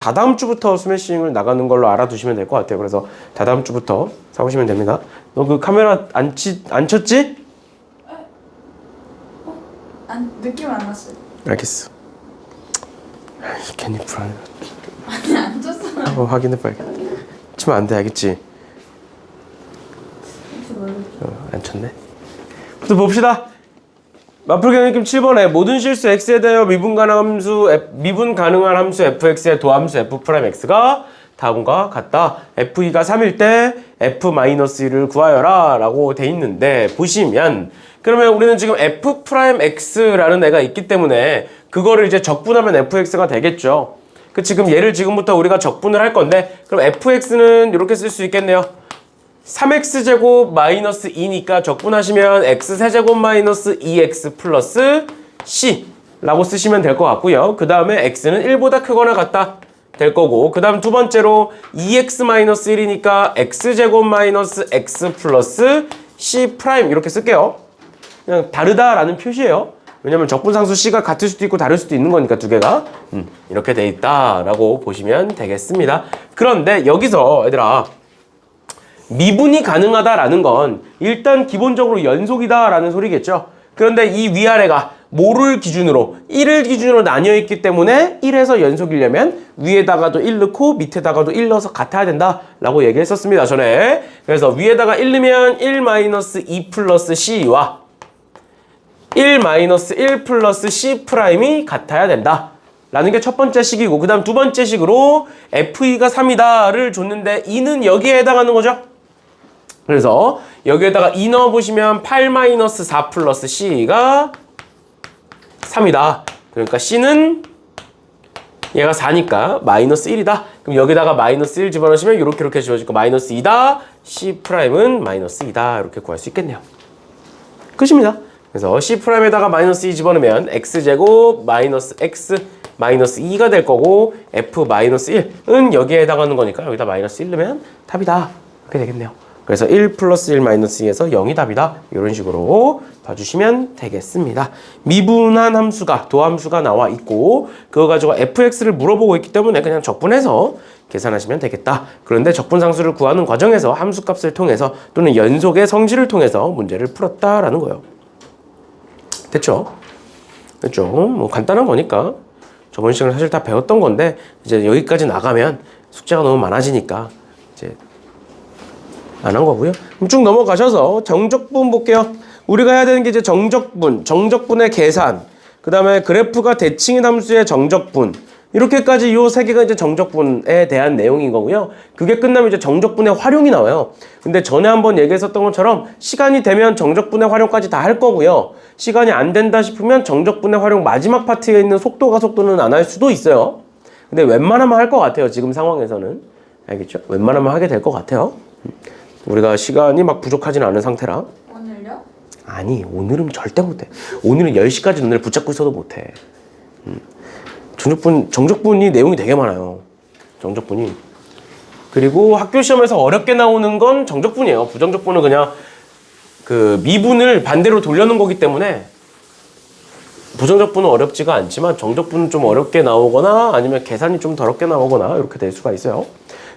다다음 주부터 스매싱을 나가는 걸로 알아두시면 될 것 같아요. 그래서 다다음 주부터 사오시면 됩니다. 너 그 카메라 안 쳤지? 느낌 안 났어요. 알겠어. 괜히 불안해. 아니 안 쳤어요. 확인해봐야겠다. 치면 안 돼, 알겠지? 혹시 모르겠어요. 안 쳤네. 또 봅시다. 마플 경리낌 7번에 모든 실수 x에 대하여 미분 가능한 함수 fx의 도함수 f'x가 다음과 같다. f2가 3일 때 f-1을 구하여라 라고 돼 있는데, 보시면 그러면 우리는 지금 f'x라는 애가 있기 때문에 그거를 이제 적분하면 fx가 되겠죠. 지금 얘를 지금부터 우리가 적분을 할 건데, 그럼 fx는 이렇게 쓸 수 있겠네요. 3x제곱 마이너스 2니까 적분하시면 x세제곱 마이너스 2x 플러스 c 라고 쓰시면 될 것 같고요. 그 다음에 x는 1보다 크거나 같다 될 거고, 그 다음 두 번째로 2x 마이너스 1이니까 x제곱 마이너스 x 플러스 c 프라임 이렇게 쓸게요. 그냥 다르다라는 표시예요. 왜냐면 적분상수 c가 같을 수도 있고 다를 수도 있는 거니까 두 개가 이렇게 돼 있다라고 보시면 되겠습니다. 그런데 여기서 얘들아, 미분이 가능하다라는 건 일단 기본적으로 연속이다라는 소리겠죠. 그런데 이 위아래가 뭐를 기준으로 1을 기준으로 나뉘어 있기 때문에 1에서 연속이려면 위에다가도 1 넣고 밑에다가도 1 넣어서 같아야 된다라고 얘기했었습니다, 전에. 그래서 위에다가 1 넣으면 1-2 플러스 c와 1-1 플러스 c 프라임이 같아야 된다 라는 게 첫 번째 식이고, 그 다음 두 번째 식으로 f2가 3이다를 줬는데 2는 여기에 해당하는 거죠. 그래서 여기에다가 2 넣어보시면 8-4 플러스 c가 3이다. 그러니까 c는 얘가 4니까 마이너스 1이다. 그럼 여기다가 마이너스 1 집어넣으시면 이렇게 지워질 거 마이너스 2다. c 프라임은 마이너스 2다. 이렇게 구할 수 있겠네요. 끝입니다. 그래서 c 프라임에다가 마이너스 2 집어넣으면 x제곱 마이너스 x 마이너스 2가 될 거고, f 마이너스 1은 여기에 해당하는 거니까 여기다 마이너스 1 넣으면 답이다. 이렇게 되겠네요. 그래서 1 플러스 1 마이너스 2에서 0이 답이다. 이런 식으로 봐주시면 되겠습니다. 미분한 함수가, 도함수가 나와 있고, 그거 가지고 fx를 물어보고 있기 때문에 그냥 적분해서 계산하시면 되겠다. 그런데 적분상수를 구하는 과정에서 함수값을 통해서 또는 연속의 성질을 통해서 문제를 풀었다라는 거예요. 됐죠? 됐죠? 뭐 간단한 거니까. 저번 시간에 사실 다 배웠던 건데, 이제 여기까지 나가면 숙제가 너무 많아지니까 이제 안 한 거고요. 그럼 쭉 넘어가셔서 정적분 볼게요. 우리가 해야 되는 게 이제 정적분의 계산, 그 다음에 그래프가 대칭인 함수의 정적분, 이렇게까지 요 세 개가 이제 정적분에 대한 내용인 거고요. 그게 끝나면 이제 정적분의 활용이 나와요. 근데 전에 한번 얘기했었던 것처럼 시간이 되면 정적분의 활용까지 다 할 거고요. 시간이 안 된다 싶으면 정적분의 활용 마지막 파트에 있는 속도는 안 할 수도 있어요. 근데 웬만하면 할 것 같아요. 지금 상황에서는. 알겠죠? 웬만하면 하게 될 것 같아요. 우리가 시간이 막 부족하진 않은 상태라. 오늘요? 아니, 오늘은 절대 못해. 오늘은 10시까지 눈을 붙잡고 있어도 못해. 정적분이 내용이 되게 많아요. 정적분이. 그리고 학교 시험에서 어렵게 나오는 건 정적분이에요. 부정적분은 그냥 그 미분을 반대로 돌려놓은 거기 때문에 부정적분은 어렵지가 않지만 정적분은 좀 어렵게 나오거나 아니면 계산이 좀 더럽게 나오거나 이렇게 될 수가 있어요.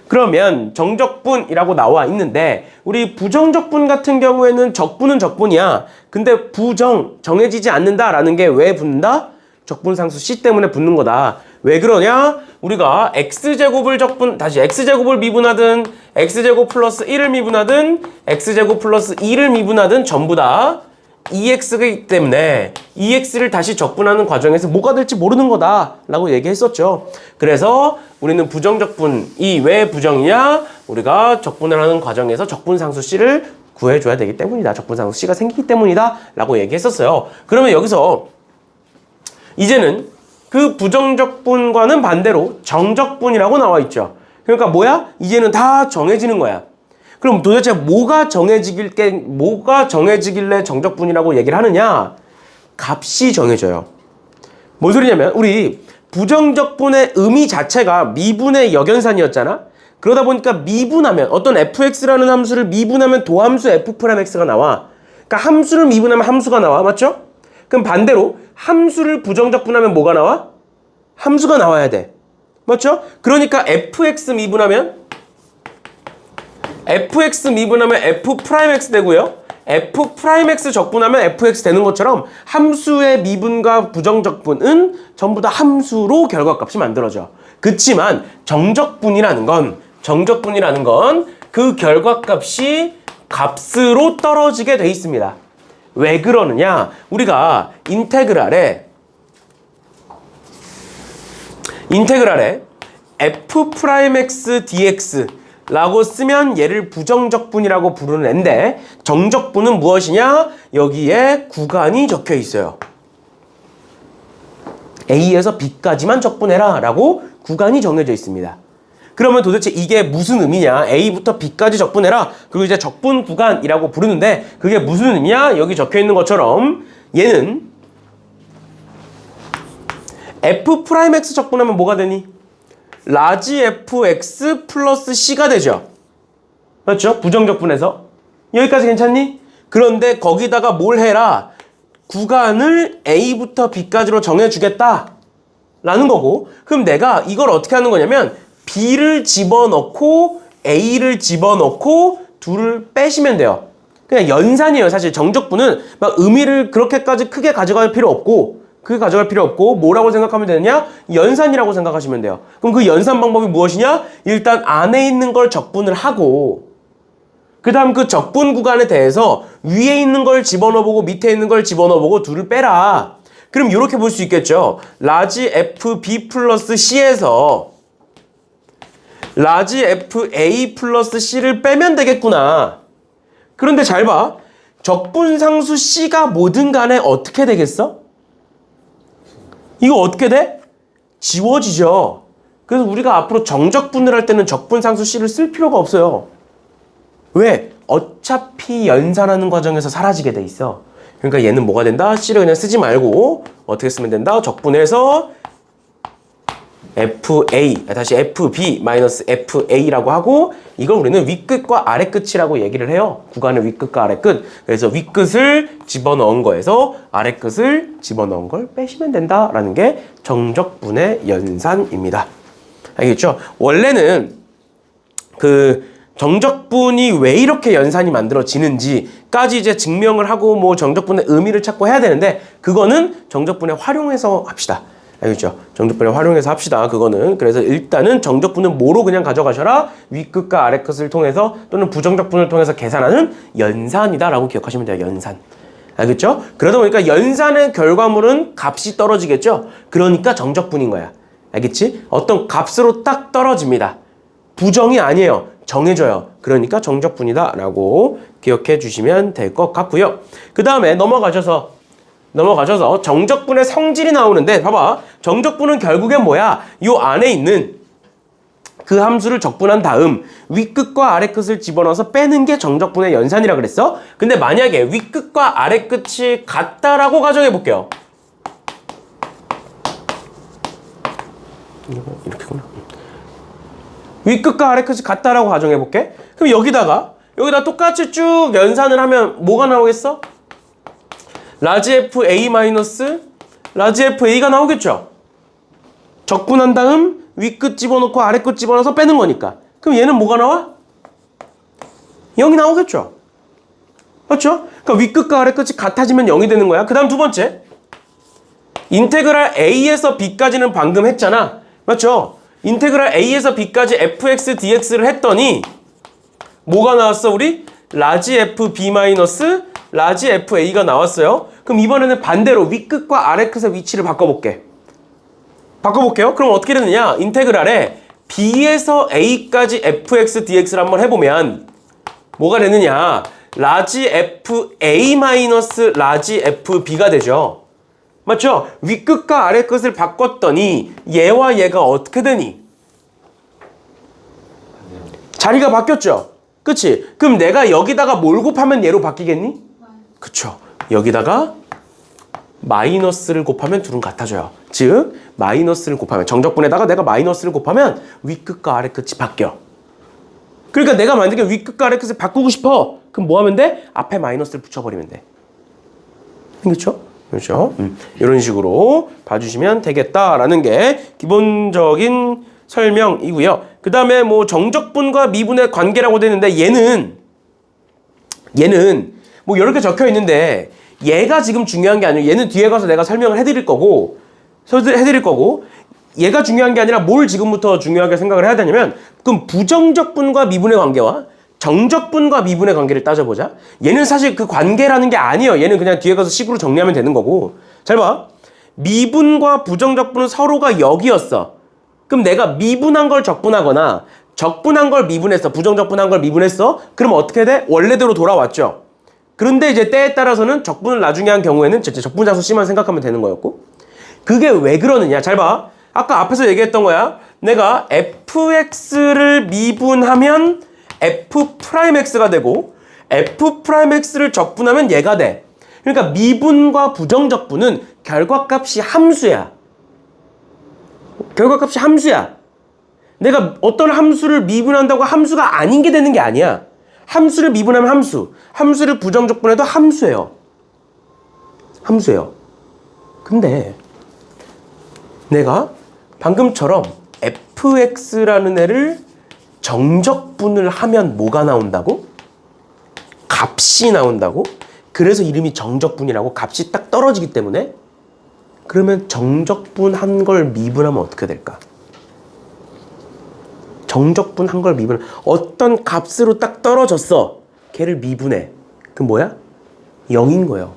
그러면 정적분이라고 나와 있는데, 우리 부정적분 같은 경우에는 적분은 적분이야. 근데 정해지지 않는다라는 게 왜 붙는다? 적분상수 C 때문에 붙는 거다. 왜 그러냐? 우리가 x제곱을 x제곱을 미분하든 x제곱 플러스 1을 미분하든 x제곱 플러스 2를 미분하든 전부 다 2x이기 때문에 2x를 다시 적분하는 과정에서 뭐가 될지 모르는 거다 라고 얘기했었죠. 그래서 우리는 부정적분이 왜 부정이냐? 우리가 적분을 하는 과정에서 적분상수 C를 구해줘야 되기 때문이다. 적분상수 C가 생기기 때문이다 라고 얘기했었어요. 그러면 여기서 이제는 그 부정적분과는 반대로 정적분이라고 나와 있죠. 그러니까 뭐야? 이제는 다 정해지는 거야. 그럼 도대체 뭐가 정해지길래 정적분이라고 얘기를 하느냐? 값이 정해져요. 뭔 소리냐면, 우리 부정적분의 의미 자체가 미분의 역연산이었잖아? 그러다 보니까 미분하면, 어떤 fx라는 함수를 미분하면 도함수 f'x가 나와. 그러니까 함수를 미분하면 함수가 나와. 맞죠? 그럼 반대로 함수를 부정적분하면 뭐가 나와? 함수가 나와야 돼. 맞죠? 그러니까 fx 미분하면 f'x 되고요. f'x 적분하면 fx 되는 것처럼 함수의 미분과 부정적분은 전부 다 함수로 결과값이 만들어져. 그치만 정적분이라는 건 그 결과값이 값으로 떨어지게 돼 있습니다. 왜 그러느냐? 우리가 인테그랄에 f'x dx 라고 쓰면 얘를 부정적분이라고 부르는 앤데 정적분은 무엇이냐? 여기에 구간이 적혀 있어요. A에서 B까지만 적분해라 라고 구간이 정해져 있습니다. 그러면 도대체 이게 무슨 의미냐? A부터 B까지 적분해라. 그리고 이제 적분 구간이라고 부르는데 그게 무슨 의미냐? 여기 적혀 있는 것처럼 얘는 f'x 적분하면 뭐가 되니? 라지 fx 플러스 c가 되죠. 맞죠? 부정적분해서. 여기까지 괜찮니? 그런데 거기다가 뭘 해라? 구간을 A부터 B까지로 정해주겠다 라는 거고, 그럼 내가 이걸 어떻게 하는 거냐면 B를 집어넣고 A를 집어넣고 둘을 빼시면 돼요. 그냥 연산이에요. 사실 정적분은 막 의미를 그렇게까지 크게 가져갈 필요 없고 뭐라고 생각하면 되느냐? 연산이라고 생각하시면 돼요. 그럼 그 연산 방법이 무엇이냐? 일단 안에 있는 걸 적분을 하고 그 다음 그 적분 구간에 대해서 위에 있는 걸 집어넣어보고 밑에 있는 걸 집어넣어보고 둘을 빼라. 그럼 이렇게 볼 수 있겠죠. 라지 fb 플러스 c에서 라지 fa 플러스 c를 빼면 되겠구나. 그런데 잘 봐. 적분상수 c가 뭐든 간에 어떻게 되겠어? 이거 어떻게 돼? 지워지죠. 그래서 우리가 앞으로 정적분을 할 때는 적분상수 c를 쓸 필요가 없어요. 왜? 어차피 연산하는 과정에서 사라지게 돼 있어. 그러니까 얘는 뭐가 된다? c를 그냥 쓰지 말고 어떻게 쓰면 된다? 적분해서 다시 fb 마이너스 fa라고 하고 이걸 우리는 윗끝과 아래끝이라고 얘기를 해요. 구간의 윗끝과 아래끝. 그래서 윗끝을 집어넣은 거에서 아래끝을 집어넣은 걸 빼시면 된다라는 게 정적분의 연산입니다. 알겠죠? 원래는 그 정적분이 왜 이렇게 연산이 만들어지는지까지 이제 증명을 하고 뭐 정적분의 의미를 찾고 해야 되는데 그거는 정적분에 활용해서 합시다. 알겠죠? 정적분에 활용해서 합시다. 그거는. 그래서 일단은 정적분은 뭐로 그냥 가져가셔라? 윗끝과 아래끝을 통해서 또는 부정적분을 통해서 계산하는 연산이다 라고 기억하시면 돼요. 연산. 알겠죠? 그러다 보니까 연산의 결과물은 값이 떨어지겠죠? 그러니까 정적분인 거야. 알겠지? 어떤 값으로 딱 떨어집니다. 부정이 아니에요. 정해져요. 그러니까 정적분이다 라고 기억해 주시면 될 것 같고요. 그 다음에 넘어가셔서 정적분의 성질이 나오는데 봐봐. 정적분은 결국엔 뭐야? 요 안에 있는 그 함수를 적분한 다음 윗끝과 아래끝을 집어넣어서 빼는 게 정적분의 연산이라 그랬어. 근데 만약에 윗끝과 아래끝이 같다라고 가정해 볼게요. 이렇게구나. 윗끝과 아래끝이 같다라고 가정해 볼게. 그럼 여기다 똑같이 쭉 연산을 하면 뭐가 나오겠어? 라지 fa 마이너스 라지 fa가 나오겠죠? 적분한 다음 윗끝 집어넣고 아래끝 집어넣어서 빼는 거니까. 그럼 얘는 뭐가 나와? 0이 나오겠죠? 맞죠? 그러니까 윗끝과 아래끝이 같아지면 0이 되는 거야. 그 다음 두 번째. 인테그랄 a에서 b까지는 방금 했잖아. 맞죠? 인테그랄 a에서 b까지 fx dx를 했더니 뭐가 나왔어 우리? 라지 fb 마이너스 라지 fa가 나왔어요. 그럼 이번에는 반대로 윗끝과 아래끝의 위치를 바꿔볼게요. 그럼 어떻게 되느냐? 인테그랄에 b에서 a까지 fx dx를 한번 해보면 뭐가 되느냐? 라지 fa 마이너스 라지 fb가 되죠. 맞죠? 윗끝과 아래끝을 바꿨더니 얘와 얘가 어떻게 되니? 자리가 바뀌었죠? 그치? 그럼 내가 여기다가 뭘 곱하면 얘로 바뀌겠니? 그쵸? 여기다가 마이너스를 곱하면 둘은 같아져요. 즉 마이너스를 곱하면 정적분에다가 내가 마이너스를 곱하면 윗끝과 아래끝이 바뀌어. 그러니까 내가 만약에 윗끝과 아래끝을 바꾸고 싶어. 그럼 뭐 하면 돼? 앞에 마이너스를 붙여버리면 돼. 그렇죠? 그렇죠? 이런 식으로 봐주시면 되겠다라는 게 기본적인 설명이고요. 그 다음에 뭐 정적분과 미분의 관계라고 되는데 얘는 뭐 이렇게 적혀 있는데 얘가 지금 중요한 게 아니고 얘는 뒤에 가서 내가 설명을 해드릴 거고 얘가 중요한 게 아니라 뭘 지금부터 중요하게 생각을 해야 되냐면 그럼 부정적분과 미분의 관계와 정적분과 미분의 관계를 따져보자. 얘는 사실 그 관계라는 게 아니에요. 얘는 그냥 뒤에 가서 식으로 정리하면 되는 거고. 잘 봐. 미분과 부정적분은 서로가 역이었어. 그럼 내가 미분한 걸 적분하거나 적분한 걸 미분했어. 부정적분한 걸 미분했어. 그럼 어떻게 돼? 원래대로 돌아왔죠. 그런데 이제 때에 따라서는 적분을 나중에 한 경우에는 진짜 적분자수 C만 생각하면 되는 거였고. 그게 왜 그러느냐? 잘 봐. 아까 앞에서 얘기했던 거야. 내가 fx를 미분하면 f'x가 되고 f'x를 적분하면 얘가 돼. 그러니까 미분과 부정적분은 결과값이 함수야. 결과값이 함수야. 내가 어떤 함수를 미분한다고 함수가 아닌 게 되는 게 아니야. 함수를 미분하면 함수, 함수를 부정적분해도 함수예요. 함수예요. 근데 내가 방금처럼 fx라는 애를 정적분을 하면 뭐가 나온다고? 값이 나온다고? 그래서 이름이 정적분이라고. 값이 딱 떨어지기 때문에. 그러면 정적분 한 걸 미분하면 어떻게 될까? 정적분 한 걸 미분하면 어떤 값으로 딱 떨어졌어. 걔를 미분해. 그럼 뭐야? 0인 거예요.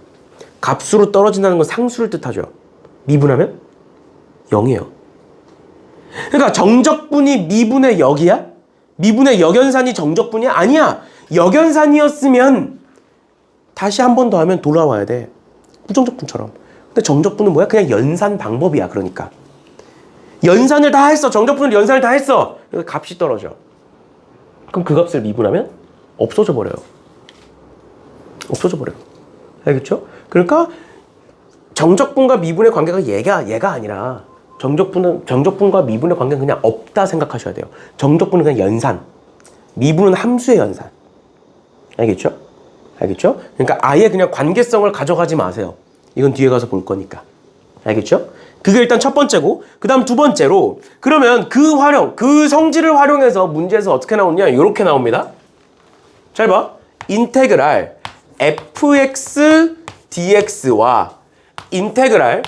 값으로 떨어진다는 건 상수를 뜻하죠. 미분하면 0이에요. 그러니까 정적분이 미분의 역이야? 미분의 역연산이 정적분이 아니야. 역연산이었으면 다시 한 번 더 하면 돌아와야 돼. 부정적분처럼. 근데 정적분은 뭐야? 그냥 연산 방법이야. 그러니까 연산을 다 했어. 정적분을 연산을 다 했어. 그래서 값이 떨어져. 그럼 그 값을 미분하면 없어져 버려요. 없어져 버려요. 알겠죠? 그러니까 정적분과 미분의 관계가 얘가 아니라 정적분과 미분의 관계는 그냥 없다 생각하셔야 돼요. 정적분은 그냥 연산, 미분은 함수의 연산. 알겠죠? 알겠죠? 그러니까 아예 그냥 관계성을 가져가지 마세요. 이건 뒤에 가서 볼 거니까. 알겠죠? 그게 일단 첫 번째고, 그 다음 두 번째로, 그러면 그 성질을 활용해서 문제에서 어떻게 나오냐? 이렇게 나옵니다. 잘 봐. 인테그랄 fx dx와 인테그랄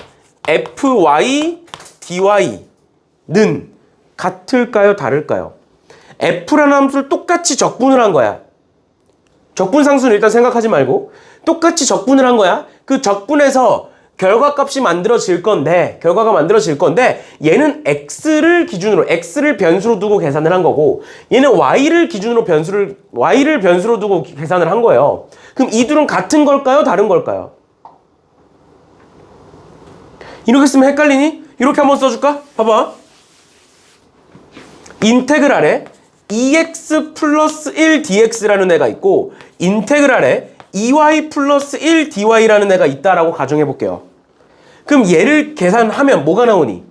fy dy는 같을까요? 다를까요? f라는 함수를 똑같이 적분을 한 거야. 적분상수는 일단 생각하지 말고 똑같이 적분을 한 거야. 그 적분에서 결과가 만들어질 건데 얘는 x를 변수로 두고 계산을 한 거고 얘는 y를 변수로 두고 계산을 한 거예요. 그럼 이 둘은 같은 걸까요? 다른 걸까요? 이렇게 쓰면 헷갈리니? 이렇게 한번 써줄까? 봐봐. 인테그랄에 2x 플러스 1 dx라는 애가 있고 인테그랄에 2y 플러스 1 dy라는 애가 있다라고 가정해 볼게요. 그럼 얘를 계산하면 뭐가 나오니?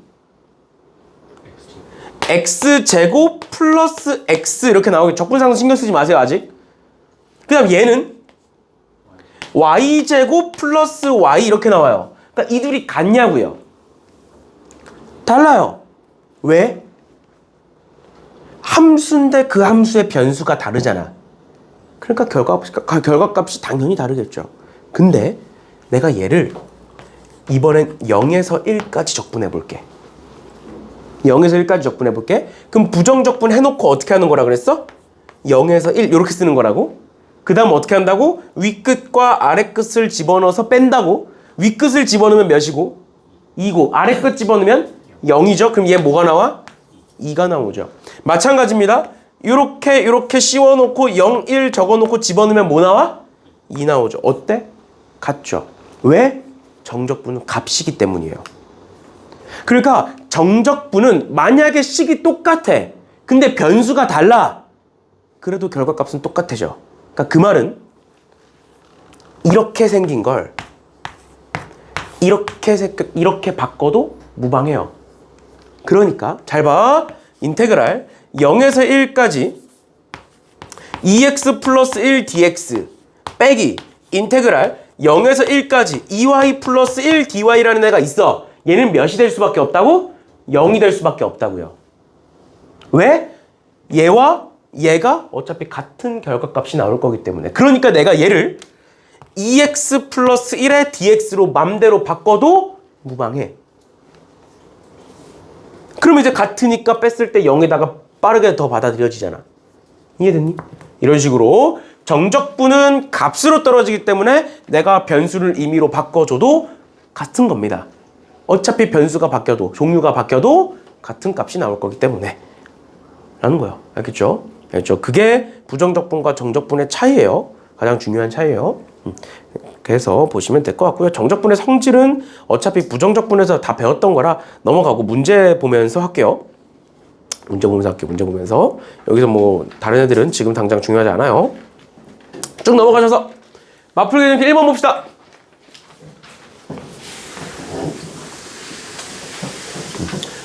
x제곱 플러스 x 이렇게 나오게. 적분상수 신경 쓰지 마세요 아직. 그 다음 얘는 y제곱 플러스 y 이렇게 나와요. 그러니까 이 둘이 같냐고요? 달라요. 왜? 함수인데 그 함수의 변수가 다르잖아. 그러니까 결과값이 당연히 다르겠죠. 근데 내가 얘를 이번엔 0에서 1까지 적분해 볼게. 0에서 1까지 적분해 볼게. 그럼 부정적분 해놓고 어떻게 하는 거라 그랬어? 0에서 1 이렇게 쓰는 거라고? 그 다음 어떻게 한다고? 윗끝과 아래끝을 집어넣어서 뺀다고? 윗끝을 집어넣으면 몇이고? 2고 아래끝 집어넣으면 0이죠. 그럼 얘 뭐가 나와? 2가 나오죠. 마찬가지입니다. 요렇게 씌워놓고 0, 1 적어놓고 집어넣으면 뭐 나와? 2 나오죠. 어때? 같죠. 왜? 정적분은 값이기 때문이에요. 그러니까 정적분은 만약에 식이 똑같아. 근데 변수가 달라. 그래도 결과값은 똑같아져. 그러니까 그 말은 이렇게 생긴 걸 이렇게 바꿔도 무방해요. 그러니까 잘 봐. 인테그랄 0에서 1까지 2x 플러스 1 dx 빼기 인테그랄 0에서 1까지 2y 플러스 1 dy라는 애가 있어. 얘는 몇이 될 수밖에 없다고? 0이 될 수밖에 없다고요. 왜? 얘와 얘가 어차피 같은 결과값이 나올 거기 때문에. 그러니까 내가 얘를 2x 플러스 1의 dx로 맘대로 바꿔도 무방해. 그럼 이제 같으니까 뺐을 때 0에다가 빠르게 더 받아들여지잖아. 이해됐니? 이런 식으로 정적분은 값으로 떨어지기 때문에 내가 변수를 임의로 바꿔줘도 같은 겁니다. 어차피 변수가 바뀌어도, 종류가 바뀌어도 같은 값이 나올 거기 때문에 라는 거예요. 알겠죠? 알겠죠? 그게 부정적분과 정적분의 차이예요. 가장 중요한 차이예요. 그래서 보시면 될 것 같고요. 정적분의 성질은 어차피 부정적분에서 다 배웠던 거라 넘어가고 문제 보면서 할게요. 문제 보면서 할게요. 문제 보면서. 여기서 뭐 다른 애들은 지금 당장 중요하지 않아요. 쭉 넘어가셔서 맞풀기 전기 1번 봅시다.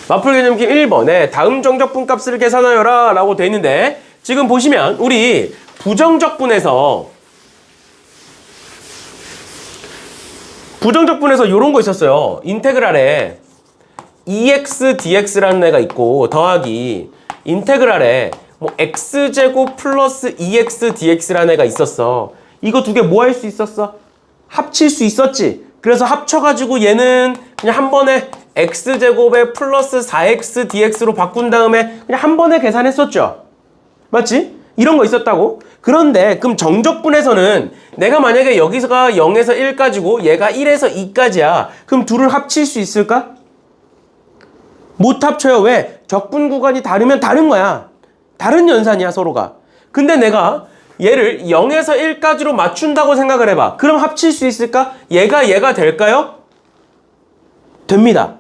맞풀기 전기 1번에 다음 정적분 값을 계산하여라 라고 돼 있는데 지금 보시면 우리 부정적분에서 이런 거 있었어요. 인테그랄에 2x dx라는 애가 있고 더하기 인테그랄에 뭐 x제곱 플러스 2x dx라는 애가 있었어. 이거 두 개 뭐 할 수 있었어? 합칠 수 있었지. 그래서 합쳐가지고 얘는 그냥 한 번에 x제곱에 플러스 4x dx로 바꾼 다음에 그냥 한 번에 계산했었죠. 맞지? 이런 거 있었다고. 그런데 그럼 정적분에서는 내가 만약에 여기서가 0에서 1까지고 얘가 1에서 2까지야. 그럼 둘을 합칠 수 있을까? 못 합쳐요. 왜? 적분 구간이 다르면 다른 거야. 다른 연산이야 서로가. 근데 내가 얘를 0에서 1까지로 맞춘다고 생각을 해봐. 그럼 합칠 수 있을까? 얘가 될까요? 됩니다.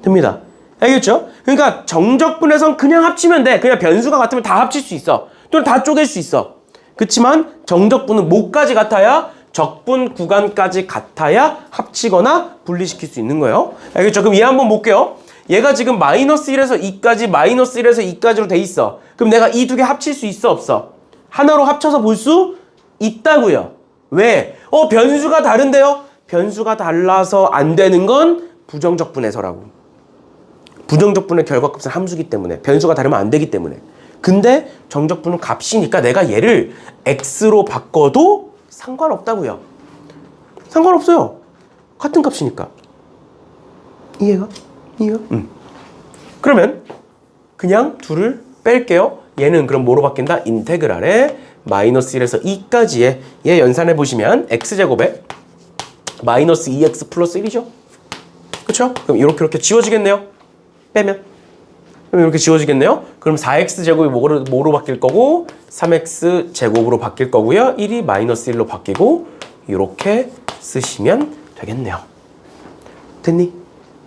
됩니다. 알겠죠? 그러니까 정적분에선 그냥 합치면 돼. 그냥 변수가 같으면 다 합칠 수 있어. 또는 다 쪼갤 수 있어. 그렇지만 정적분은 뭐까지 같아야? 적분 구간까지 같아야 합치거나 분리시킬 수 있는 거예요. 알겠죠? 그럼 얘 한번 볼게요. 얘가 지금 마이너스 1에서 2까지 마이너스 1에서 2까지로 돼 있어. 그럼 내가 이 두 개 합칠 수 있어 없어? 하나로 합쳐서 볼 수 있다고요. 왜? 변수가 다른데요? 변수가 달라서 안 되는 건 부정적분에서라고. 부정적분의 결과값은 함수기 때문에 변수가 다르면 안 되기 때문에. 근데 정적분은 값이니까 내가 얘를 x로 바꿔도 상관없다고요. 상관없어요. 같은 값이니까. 이해가? 그러면 그냥 둘을 뺄게요. 얘는 그럼 뭐로 바뀐다? 인테그랄에 마이너스 1에서 2까지의 얘 연산해 보시면 x제곱에 마이너스 2x 플러스 1이죠. 그쵸? 그럼 이렇게 지워지겠네요. 빼면. 그럼 이렇게 지워지겠네요. 그럼 4x제곱이 뭐로 바뀔 거고 3x제곱으로 바뀔 거고요. 1이 마이너스 1로 바뀌고 이렇게 쓰시면 되겠네요. 됐니?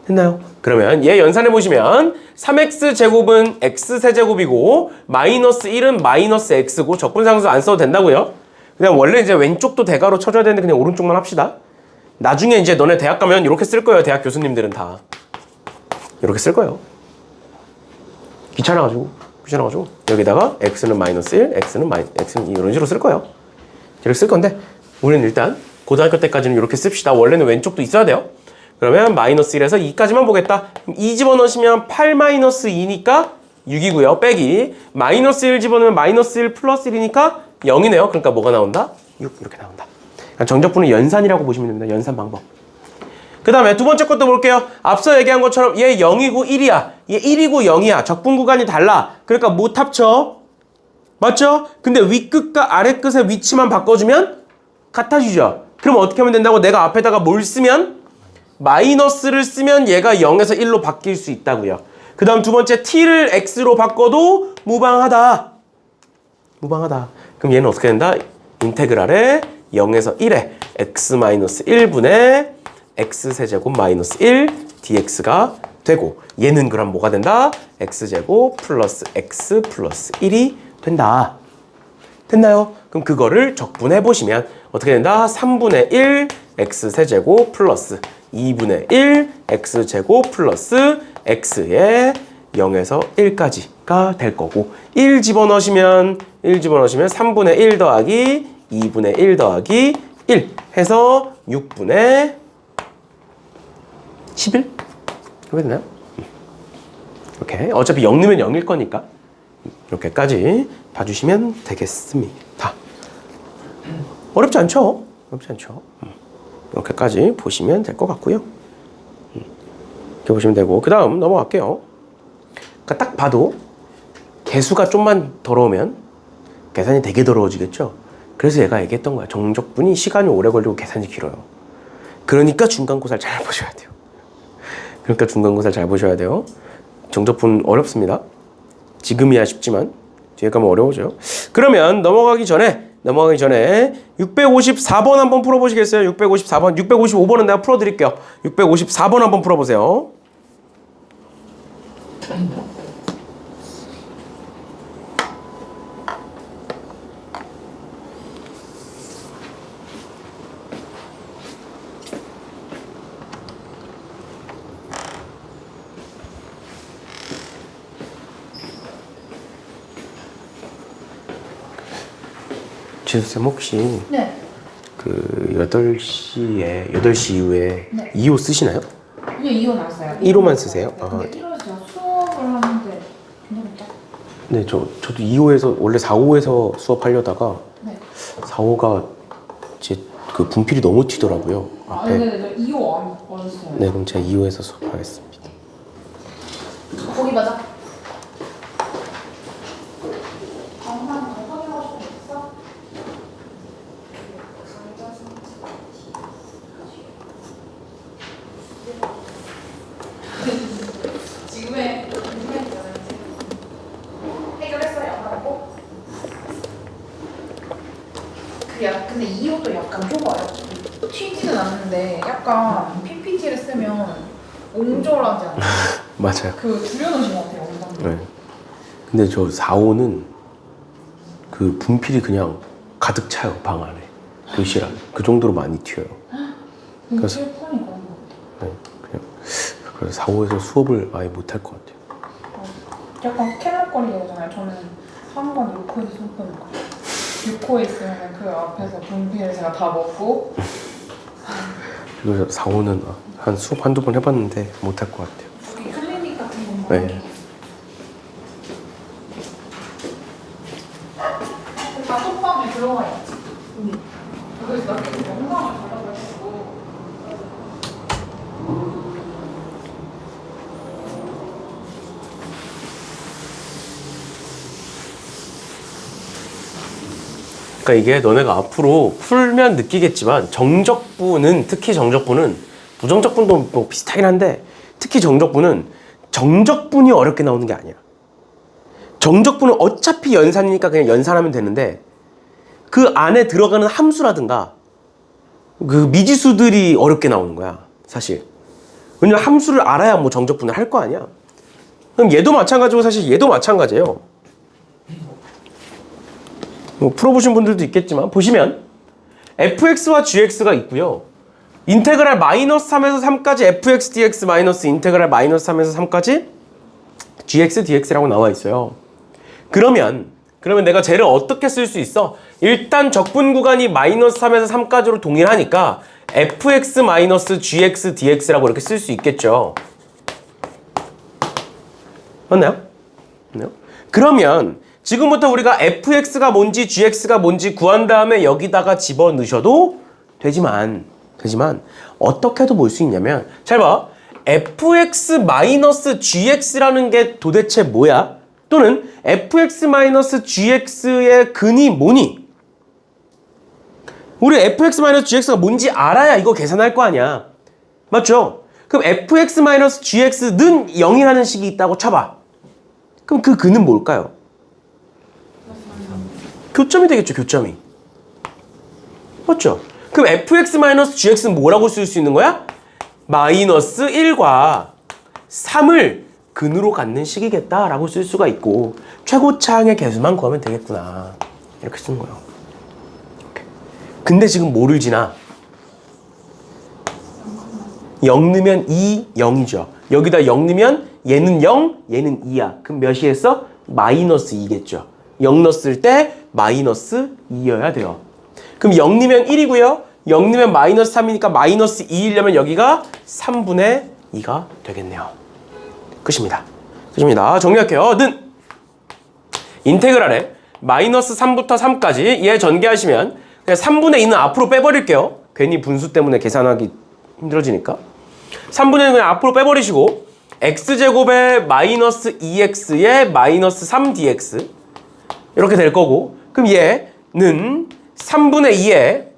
됐나요? 그러면 얘 연산해 보시면 3x제곱은 x세제곱이고 마이너스 1은 마이너스 x고 적분상수 안 써도 된다고요. 그냥 원래 이제 왼쪽도 대괄호 쳐줘야 되는데 그냥 오른쪽만 합시다. 나중에 이제 너네 대학 가면 이렇게 쓸 거예요. 대학 교수님들은 다 이렇게 쓸 거예요. 귀찮아가지고 여기다가 x는 마이너스 1, x는 이런 식으로 쓸 거예요. 이렇게 쓸 건데 우리는 일단 고등학교 때까지는 이렇게 씁시다. 원래는 왼쪽도 있어야 돼요. 그러면 마이너스 1에서 2까지만 보겠다. 2 집어넣으시면 8 마이너스 2니까 6이고요. 빼기 마이너스 1 집어넣으면 마이너스 1 플러스 1이니까 0이네요. 그러니까 뭐가 나온다? 6 이렇게 나온다. 정적분은 연산이라고 보시면 됩니다. 연산 방법. 그 다음에 두 번째 것도 볼게요. 앞서 얘기한 것처럼 얘 0이고 1이야. 얘 1이고 0이야. 적분 구간이 달라. 그러니까 못 합쳐. 맞죠? 근데 윗끝과 아래끝의 위치만 바꿔주면 같아지죠. 그럼 어떻게 하면 된다고? 내가 앞에다가 뭘 쓰면? 마이너스를 쓰면 얘가 0에서 1로 바뀔 수 있다고요. 그 다음 두 번째 t를 x로 바꿔도 무방하다. 그럼 얘는 어떻게 된다? 인테그랄에 0에서 1에 x-1분의 x세제곱 마이너스 1 dx가 되고 얘는 그럼 뭐가 된다? x제곱 플러스 x 플러스 1이 된다. 됐나요? 그럼 그거를 적분해 보시면 어떻게 된다? 3분의 1 x세제곱 플러스 2분의 1 x제곱 플러스 x의 0에서 1까지가 될 거고 1 집어넣으시면 3분의 1 더하기 2분의 1 더하기 1 해서 6분의 11? 그렇게 되나요? 이렇게 어차피 0 넣으면 0일 거니까 이렇게까지 봐주시면 되겠습니다. 어렵지 않죠? 어렵지 않죠? 이렇게까지 보시면 될 것 같고요. 이렇게 보시면 되고 그 다음 넘어갈게요. 그러니까 딱 봐도 개수가 좀만 더러우면 계산이 되게 더러워지겠죠? 그래서 얘가 얘기했던 거야. 정적분이 시간이 오래 걸리고 계산이 길어요. 그러니까 중간고사를 잘 보셔야 돼요. 그러니까 중간고사를 잘 보셔야 돼요. 정적분 어렵습니다. 지금이야 쉽지만 뒤에 가면 어려워져요. 그러면 넘어가기 전에 654번 한번 풀어보시겠어요? 654번, 655번은 내가 풀어드릴게요. 654번 한번 풀어보세요. 지수쌤 혹시 네. 그 8시 이후에 네. 2호 쓰시나요? 그냥 2호 나왔어요. 1호만 쓰세요? 네, 근데 1호 제가 수업을 하는데 괜찮을까? 네, 저도 2호에서 원래 4호에서 수업하려다가 네. 4호가 제 그 분필이 너무 튀더라고요. 앞에. 네. 2호 안 써요. 네, 그럼 제가 2호에서 수업하겠습니다. 거기 맞아. 한번 더 확인하실 수 있어? 지금의 해결했어요, 하고. 근데 2호도 약간 좁아요. 튀지는 않는데 약간 PPT를 쓰면 옹졸하지 않아요? 맞아요. 줄여놓으신 것 같아요, 엉덩이. 네. 근데 저 4호는 그 분필이 그냥 가득 차요, 방 안에. 교실 안에. 그 정도로 많이 튀어요. 그래서- 칠판이 그런 거 같아요. 네, 그래서 4호에서 수업을 아예 못할 것 같아요. 약간 캐럿거리잖아요. 저는 한 번 6호에서 수업하는 거. 6호에 있으면 그 앞에서 분필을 제가 다 먹고 그래서 4호는 한 수업 한두 번 해봤는데 못할 것 같아요. 여기 클리닉 같은 거 네. 다 톡방에 들어가 있지. 그래서 나 계속 영상을 받아가지고 그러니까 이게 너네가 앞으로 풀면 느끼겠지만 정적분은 특히 정적분은 부정적분도 뭐 비슷하긴 한데 특히 정적분은 정적분이 어렵게 나오는 게 아니야. 정적분은 어차피 연산이니까 그냥 연산하면 되는데 그 안에 들어가는 함수라든가 그 미지수들이 어렵게 나오는 거야 사실. 왜냐면 함수를 알아야 뭐 정적분을 할 거 아니야. 그럼 얘도 마찬가지고 사실 얘도 마찬가지예요. 뭐 풀어보신 분들도 있겠지만 보시면 fx와 gx가 있고요. 인테그랄 마이너스 3에서 3까지 fx dx 마이너스 인테그랄 마이너스 3에서 3까지 gx dx라고 나와 있어요. 그러면 내가 쟤를 어떻게 쓸 수 있어? 일단 적분 구간이 마이너스 3에서 3까지로 동일하니까 fx 마이너스 gx dx라고 이렇게 쓸 수 있겠죠. 맞나요? 맞나요? 그러면 지금부터 우리가 fx가 뭔지 gx가 뭔지 구한 다음에 여기다가 집어넣으셔도 되지만 어떻게도 볼 수 있냐면 잘 봐. fx 마이너스 gx라는 게 도대체 뭐야? 또는 fx 마이너스 gx의 근이 뭐니? 우리 fx 마이너스 gx가 뭔지 알아야 이거 계산할 거 아니야. 맞죠? 그럼 fx 마이너스 gx는 0이라는 식이 있다고 쳐봐. 그럼 그 근은 뭘까요? 교점이 되겠죠, 교점이. 맞죠? 그럼 fx-gx는 뭐라고 쓸 수 있는 거야? 마이너스 1과 3을 근으로 갖는 식이겠다라고 쓸 수가 있고 최고차항의 개수만 구하면 되겠구나. 이렇게 쓰는 거예요. 이렇게. 근데 지금 뭐를 지나? 0 넣으면 2, 0이죠. 여기다 0 넣으면 얘는 0, 얘는 2야. 그럼 몇이겠어? 마이너스 2겠죠. 0 넣었을 때 마이너스 2여야 돼요. 그럼 0 넣으면 1이고요. 0 넣으면 마이너스 3이니까 마이너스 2이려면 여기가 3분의 2가 되겠네요. 끝입니다. 좋습니다. 정리할게요. 는 인테그랄에 마이너스 3부터 3까지 얘 전개하시면 그냥 3분의 2는 앞으로 빼버릴게요. 괜히 분수 때문에 계산하기 힘들어지니까. 3분의 2는 그냥 앞으로 빼버리시고 x제곱에 마이너스 2x에 마이너스 3dx 이렇게 될 거고, 그럼 얘는 3분의 2에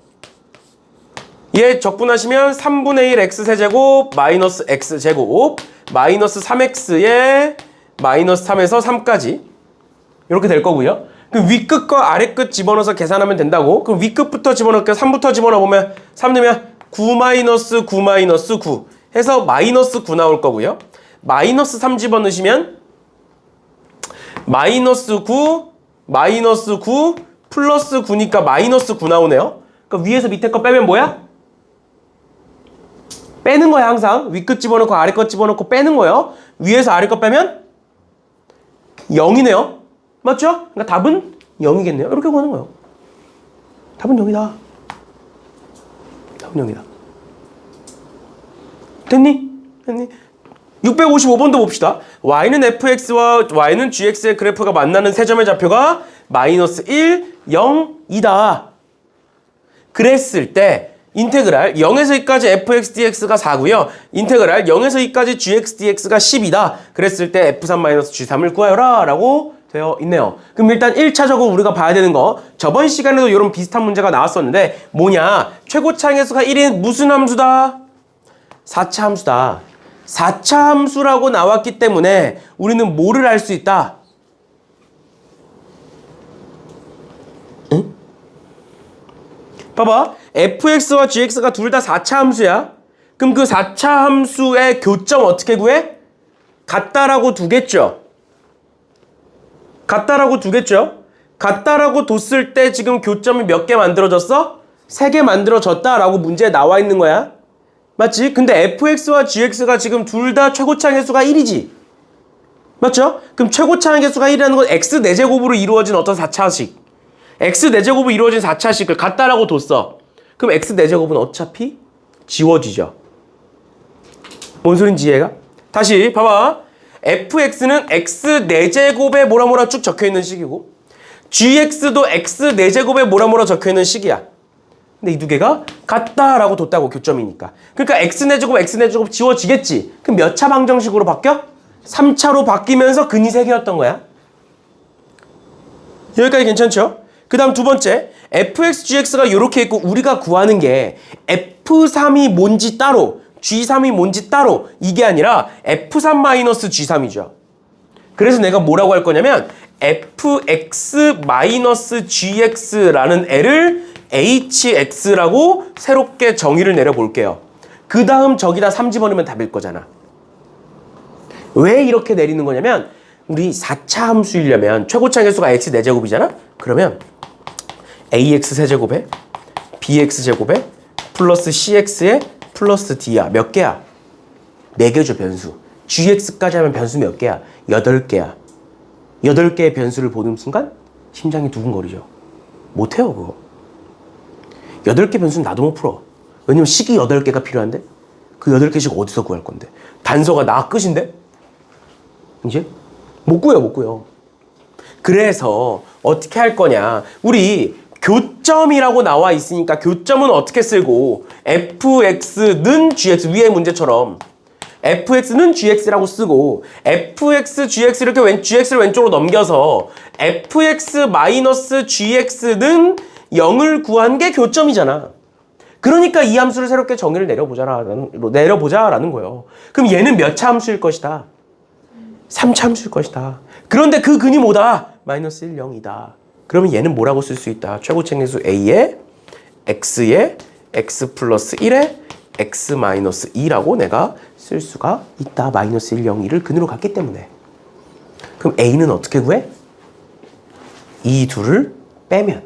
얘 적분하시면 3분의 1 x세제곱 마이너스 x제곱 마이너스 3x에 마이너스 3에서 3까지 이렇게 될 거고요. 그럼 위끝과 아래끝 집어넣어서 계산하면 된다고. 그럼 위끝부터 집어넣을게요. 3부터 집어넣으면 3 넣으면 9 마이너스 9 마이너스 9 해서 마이너스 9 나올 거고요. 마이너스 3 집어넣으시면 마이너스 9 마이너스 9 플러스 9니까 마이너스 9 나오네요. 그러니까 위에서 밑에 거 빼면 뭐야? 빼는 거야. 항상 위끝 집어넣고 아래 것 집어넣고 빼는 거예요. 위에서 아래 것 빼면 0이네요. 맞죠? 그러니까 답은 0이겠네요. 이렇게 구하는 거예요. 답은 0이다. 답은 0이다. 됐니? 됐니? 655번도 봅시다. y는 fx와 y는 gx의 그래프가 만나는 세 점의 좌표가 마이너스 1, 0이다. 그랬을 때 인테그랄 0에서 2까지 fx dx가 4고요. 인테그랄 0에서 2까지 gx dx가 10이다. 그랬을 때 f3-g3을 구하여라 라고 되어 있네요. 그럼 일단 1차적으로 우리가 봐야 되는 거, 저번 시간에도 이런 비슷한 문제가 나왔었는데 뭐냐? 최고차항계수가 1인 무슨 함수다? 4차 함수다. 4차 함수라고 나왔기 때문에 우리는 뭐를 알 수 있다? 응? 봐봐. fx와 gx가 둘 다 4차 함수야. 그럼 그 4차 함수의 교점 어떻게 구해? 같다라고 두겠죠? 같다라고 두겠죠? 같다라고 뒀을 때 지금 교점이 몇 개 만들어졌어? 3개 만들어졌다라고 문제에 나와 있는 거야. 맞지? 근데 fx와 gx가 지금 둘 다 최고차항계수가 1이지. 맞죠? 그럼 최고차항계수가 1이라는 건 x 4제곱으로 이루어진 어떤 4차식. x 4제곱으로 이루어진 4차식을 같다라고 뒀어. 그럼 x 4제곱은 어차피 지워지죠. 뭔 소린지 이해가? 다시 봐봐. fx는 x 4제곱에 뭐라 쭉 적혀있는 식이고 gx도 x 4제곱에 뭐라 적혀있는 식이야. 근데 이 두 개가 같다라고 뒀다고, 교점이니까. 그러니까 x 4제곱 x 4제곱 지워지겠지. 그럼 몇 차 방정식으로 바뀌어? 3차로 바뀌면서 근이 3개였던 거야. 여기까지 괜찮죠? 그 다음 두 번째, fx, gx가 이렇게 있고 우리가 구하는 게 f3이 뭔지 따로, g3이 뭔지 따로, 이게 아니라 f3-g3이죠. 그래서 내가 뭐라고 할 거냐면 fx-gx라는 애를 hx라고 새롭게 정의를 내려볼게요. 그 다음 저기다 3 집어넣으면 답일 거잖아. 왜 이렇게 내리는 거냐면 우리 4차 함수이려면 최고차항계수가 x 4제곱이잖아? 그러면 ax 세제곱에 bx 제곱에 플러스 cx에 플러스 d야. 몇 개야? 4개죠, 변수. gx까지 하면 변수 몇 개야? 8개야. 8개의 변수를 보는 순간 심장이 두근거리죠. 못해요, 그거. 8개 변수는 나도 못 풀어. 왜냐면 식이 8개가 필요한데 그 8개씩 어디서 구할 건데? 단서가 나 끝인데? 이제? 못 구해요. 그래서 어떻게 할 거냐? 우리 교점이라고 나와 있으니까 교점은 어떻게 쓰고 fx는 gx, 위의 문제처럼 fx는 gx라고 쓰고 fx, gx 이렇게 gx를 왼쪽으로 넘겨서 fx-gx는 0을 구한 게 교점이잖아. 그러니까 이 함수를 새롭게 정의를 내려보자라는 거예요. 그럼 얘는 몇 차 함수일 것이다? 3차 함수일 것이다. 그런데 그 근이 뭐다? 마이너스 1, 0이다. 그러면 얘는 뭐라고 쓸 수 있다? 최고차항계수 a에 x에 x 플러스 1에 x 마이너스 2라고 내가 쓸 수가 있다. 마이너스 1, 0, 2를 근으로 갔기 때문에. 그럼 a는 어떻게 구해? 이 둘을 빼면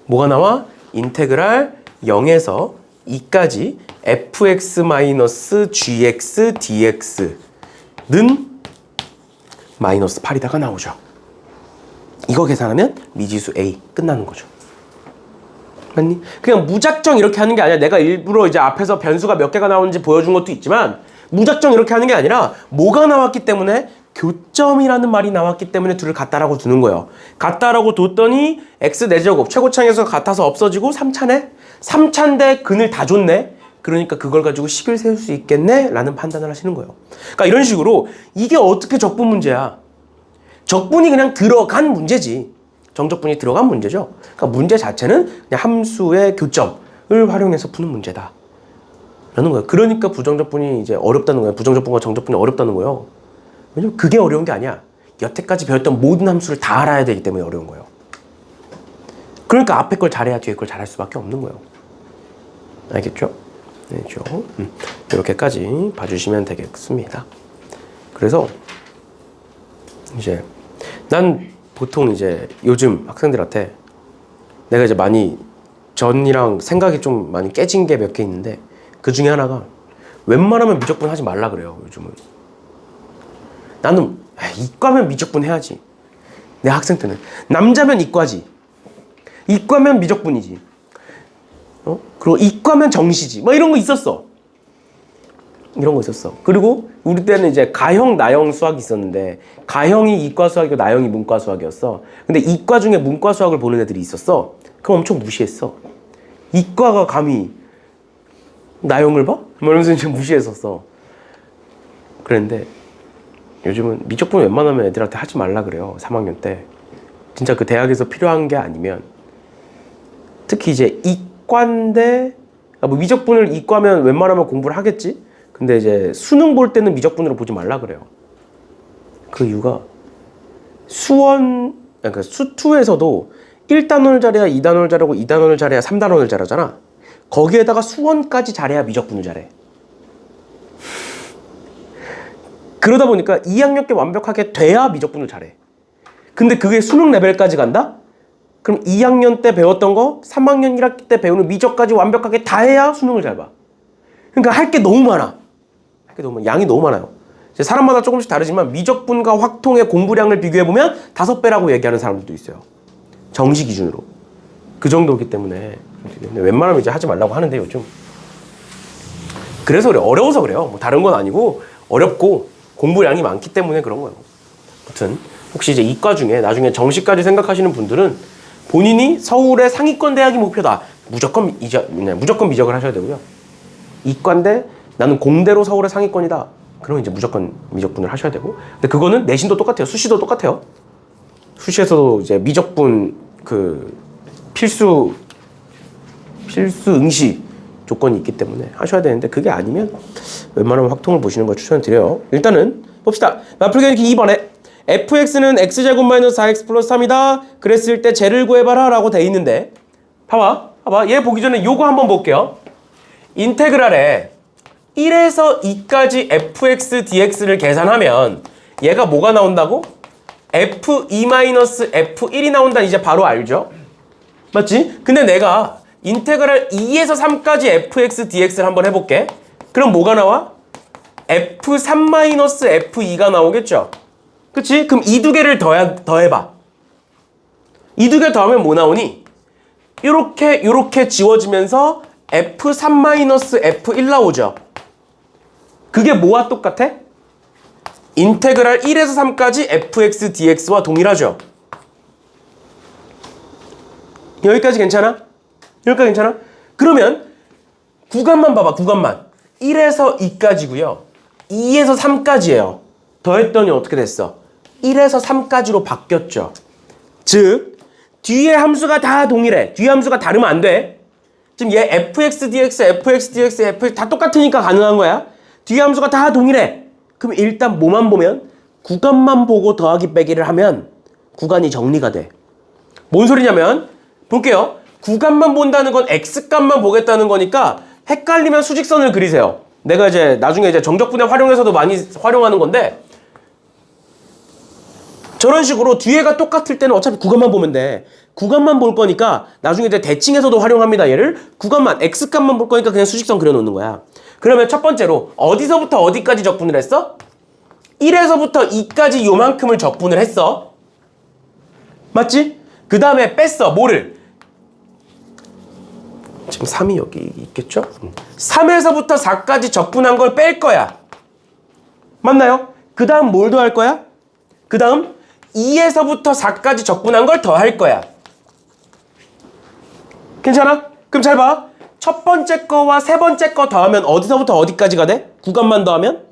뭐가 나와? 인테그랄 0에서 2까지 fx-gx dx는 마이너스 8이다가 나오죠. 이거 계산하면 미지수 a 끝나는 거죠. 맞니? 그냥 무작정 이렇게 하는 게 아니야. 내가 일부러 이제 앞에서 변수가 몇 개가 나오는지 보여준 것도 있지만 무작정 이렇게 하는 게 아니라 뭐가 나왔기 때문에 교점이라는 말이 나왔기 때문에 둘을 같다라고 두는 거예요. 같다라고 뒀더니 x 4제곱 최고차항에서 같아서 없어지고 3차네? 3차인데 근을 다 줬네? 그러니까 그걸 가지고 식을 세울 수 있겠네? 라는 판단을 하시는 거예요. 그러니까 이런 식으로 이게 어떻게 적분 문제야? 적분이 그냥 들어간 문제지. 정적분이 들어간 문제죠. 그러니까 문제 자체는 그냥 함수의 교점을 활용해서 푸는 문제다. 라는 거예요. 그러니까 부정적분이 이제 어렵다는 거예요. 부정적분과 정적분이 어렵다는 거예요. 왜냐면 그게 어려운 게 아니야. 여태까지 배웠던 모든 함수를 다 알아야 되기 때문에 어려운 거예요. 그러니까 앞에 걸 잘해야 뒤에 걸 잘할 수밖에 없는 거예요. 알겠죠? 알겠죠? 이렇게까지 봐주시면 되겠습니다. 그래서 이제 난 보통 이제 요즘 학생들한테 내가 이제 많이 전이랑 생각이 좀 많이 깨진 게 몇 개 있는데 그 중에 하나가 웬만하면 미적분 하지 말라 그래요. 요즘은 나는 이과면 미적분 해야지. 내 학생 때는 남자면 이과지, 이과면 미적분이지, 그리고 이과면 정시지, 뭐 이런 거 있었어. 이런 거 있었어. 그리고 우리 때는 이제 가형, 나형 수학이 있었는데 가형이 이과 수학이고 나형이 문과 수학이었어. 근데 이과 중에 문과 수학을 보는 애들이 있었어. 그럼 엄청 무시했어. 이과가 감히 나형을 봐? 뭐 이러면서 이제 무시했었어. 그랬는데 요즘은 미적분 웬만하면 애들한테 하지 말라 그래요. 3학년 때. 진짜 그 대학에서 필요한 게 아니면. 특히 이제 이과인데 뭐 미적분을 이과면 웬만하면 공부를 하겠지? 근데 이제 수능 볼 때는 미적분으로 보지 말라 그래요. 그 이유가 그러니까 수2에서도 1단원을 잘해야 2단원을 잘하고 2단원을 잘해야 3단원을 잘하잖아. 거기에다가 수원까지 잘해야 미적분을 잘해. 그러다 보니까 2학년 때 완벽하게 돼야 미적분을 잘해. 근데 그게 수능 레벨까지 간다? 그럼 2학년 때 배웠던 거 3학년 1학기 때 배우는 미적까지 완벽하게 다 해야 수능을 잘 봐. 그러니까 할 게 너무 많아. 양이 너무 많아요. 사람마다 조금씩 다르지만 미적분과 확통의 공부량을 비교해보면 5배라고 얘기하는 사람들도 있어요. 정시 기준으로. 그 정도이기 때문에 웬만하면 이제 하지 말라고 하는데 요즘. 그래서 그래. 어려워서 그래요. 뭐 다른 건 아니고 어렵고 공부량이 많기 때문에 그런 거예요. 아무튼 혹시 이제 이과 중에 나중에 정시까지 생각하시는 분들은 본인이 서울의 상위권 대학이 목표다. 무조건 미적을 하셔야 되고요. 이과인데 나는 공대로 서울의 상위권이다. 그러면 이제 무조건 미적분을 하셔야 되고. 근데 그거는 내신도 똑같아요. 수시도 똑같아요. 수시에서도 이제 미적분 그 필수 응시 조건이 있기 때문에 하셔야 되는데 그게 아니면 웬만하면 확통을 보시는 걸 추천드려요. 일단은 봅시다. 마풀기 2번에 fx는 x제곱 마이너스 4x 플러스 3이다. 그랬을 때 쟤를 구해봐라 라고 돼 있는데 봐봐. 얘 보기 전에 요거 한번 볼게요. 인테그랄에 1에서 2까지 fx dx를 계산하면 얘가 뭐가 나온다고? f2-f1이 나온다. 이제 바로 알죠? 맞지? 근데 내가 인테그랄 2에서 3까지 fx dx를 한번 해볼게. 그럼 뭐가 나와? f3-f2가 나오겠죠? 그치? 그럼 이 두 개를 더해봐. 이 두 개 더하면 뭐 나오니? 요렇게 지워지면서 f3-f1 나오죠? 그게 뭐와 똑같아? 인테그랄 1에서 3까지 fx dx와 동일하죠? 여기까지 괜찮아? 여기까지 괜찮아? 그러면 구간만 봐봐. 구간만 1에서 2까지고요 2에서 3까지예요. 더했더니 어떻게 됐어? 1에서 3까지로 바뀌었죠. 즉 뒤에 함수가 다 동일해. 뒤에 함수가 다르면 안 돼. 지금 얘 fx dx, fx dx, fx 다 똑같으니까 가능한 거야. 뒤에 함수가 다 동일해. 그럼 일단 뭐만 보면 구간만 보고 더하기 빼기를 하면 구간이 정리가 돼. 뭔 소리냐면 볼게요. 구간만 본다는 건 x값만 보겠다는 거니까 헷갈리면 수직선을 그리세요. 내가 이제 나중에 이제 정적분해 활용해서도 많이 활용하는 건데 저런 식으로 뒤에가 똑같을 때는 어차피 구간만 보면 돼. 구간만 볼 거니까 나중에 이제 대칭에서도 활용합니다. 얘를 구간만 x값만 볼 거니까 그냥 수직선 그려놓는 거야. 그러면 첫 번째로 어디서부터 어디까지 적분을 했어? 1에서부터 2까지 요만큼을 적분을 했어. 맞지? 그 다음에 뺐어. 뭐를? 지금 3이 여기 있겠죠? 3에서부터 4까지 적분한 걸 뺄 거야. 맞나요? 그 다음 뭘 더할 거야? 그 다음 2에서부터 4까지 적분한 걸 더할 거야. 괜찮아? 그럼 잘 봐. 첫 번째 거와 세 번째 거 더하면 어디서부터 어디까지가 돼? 구간만 더하면?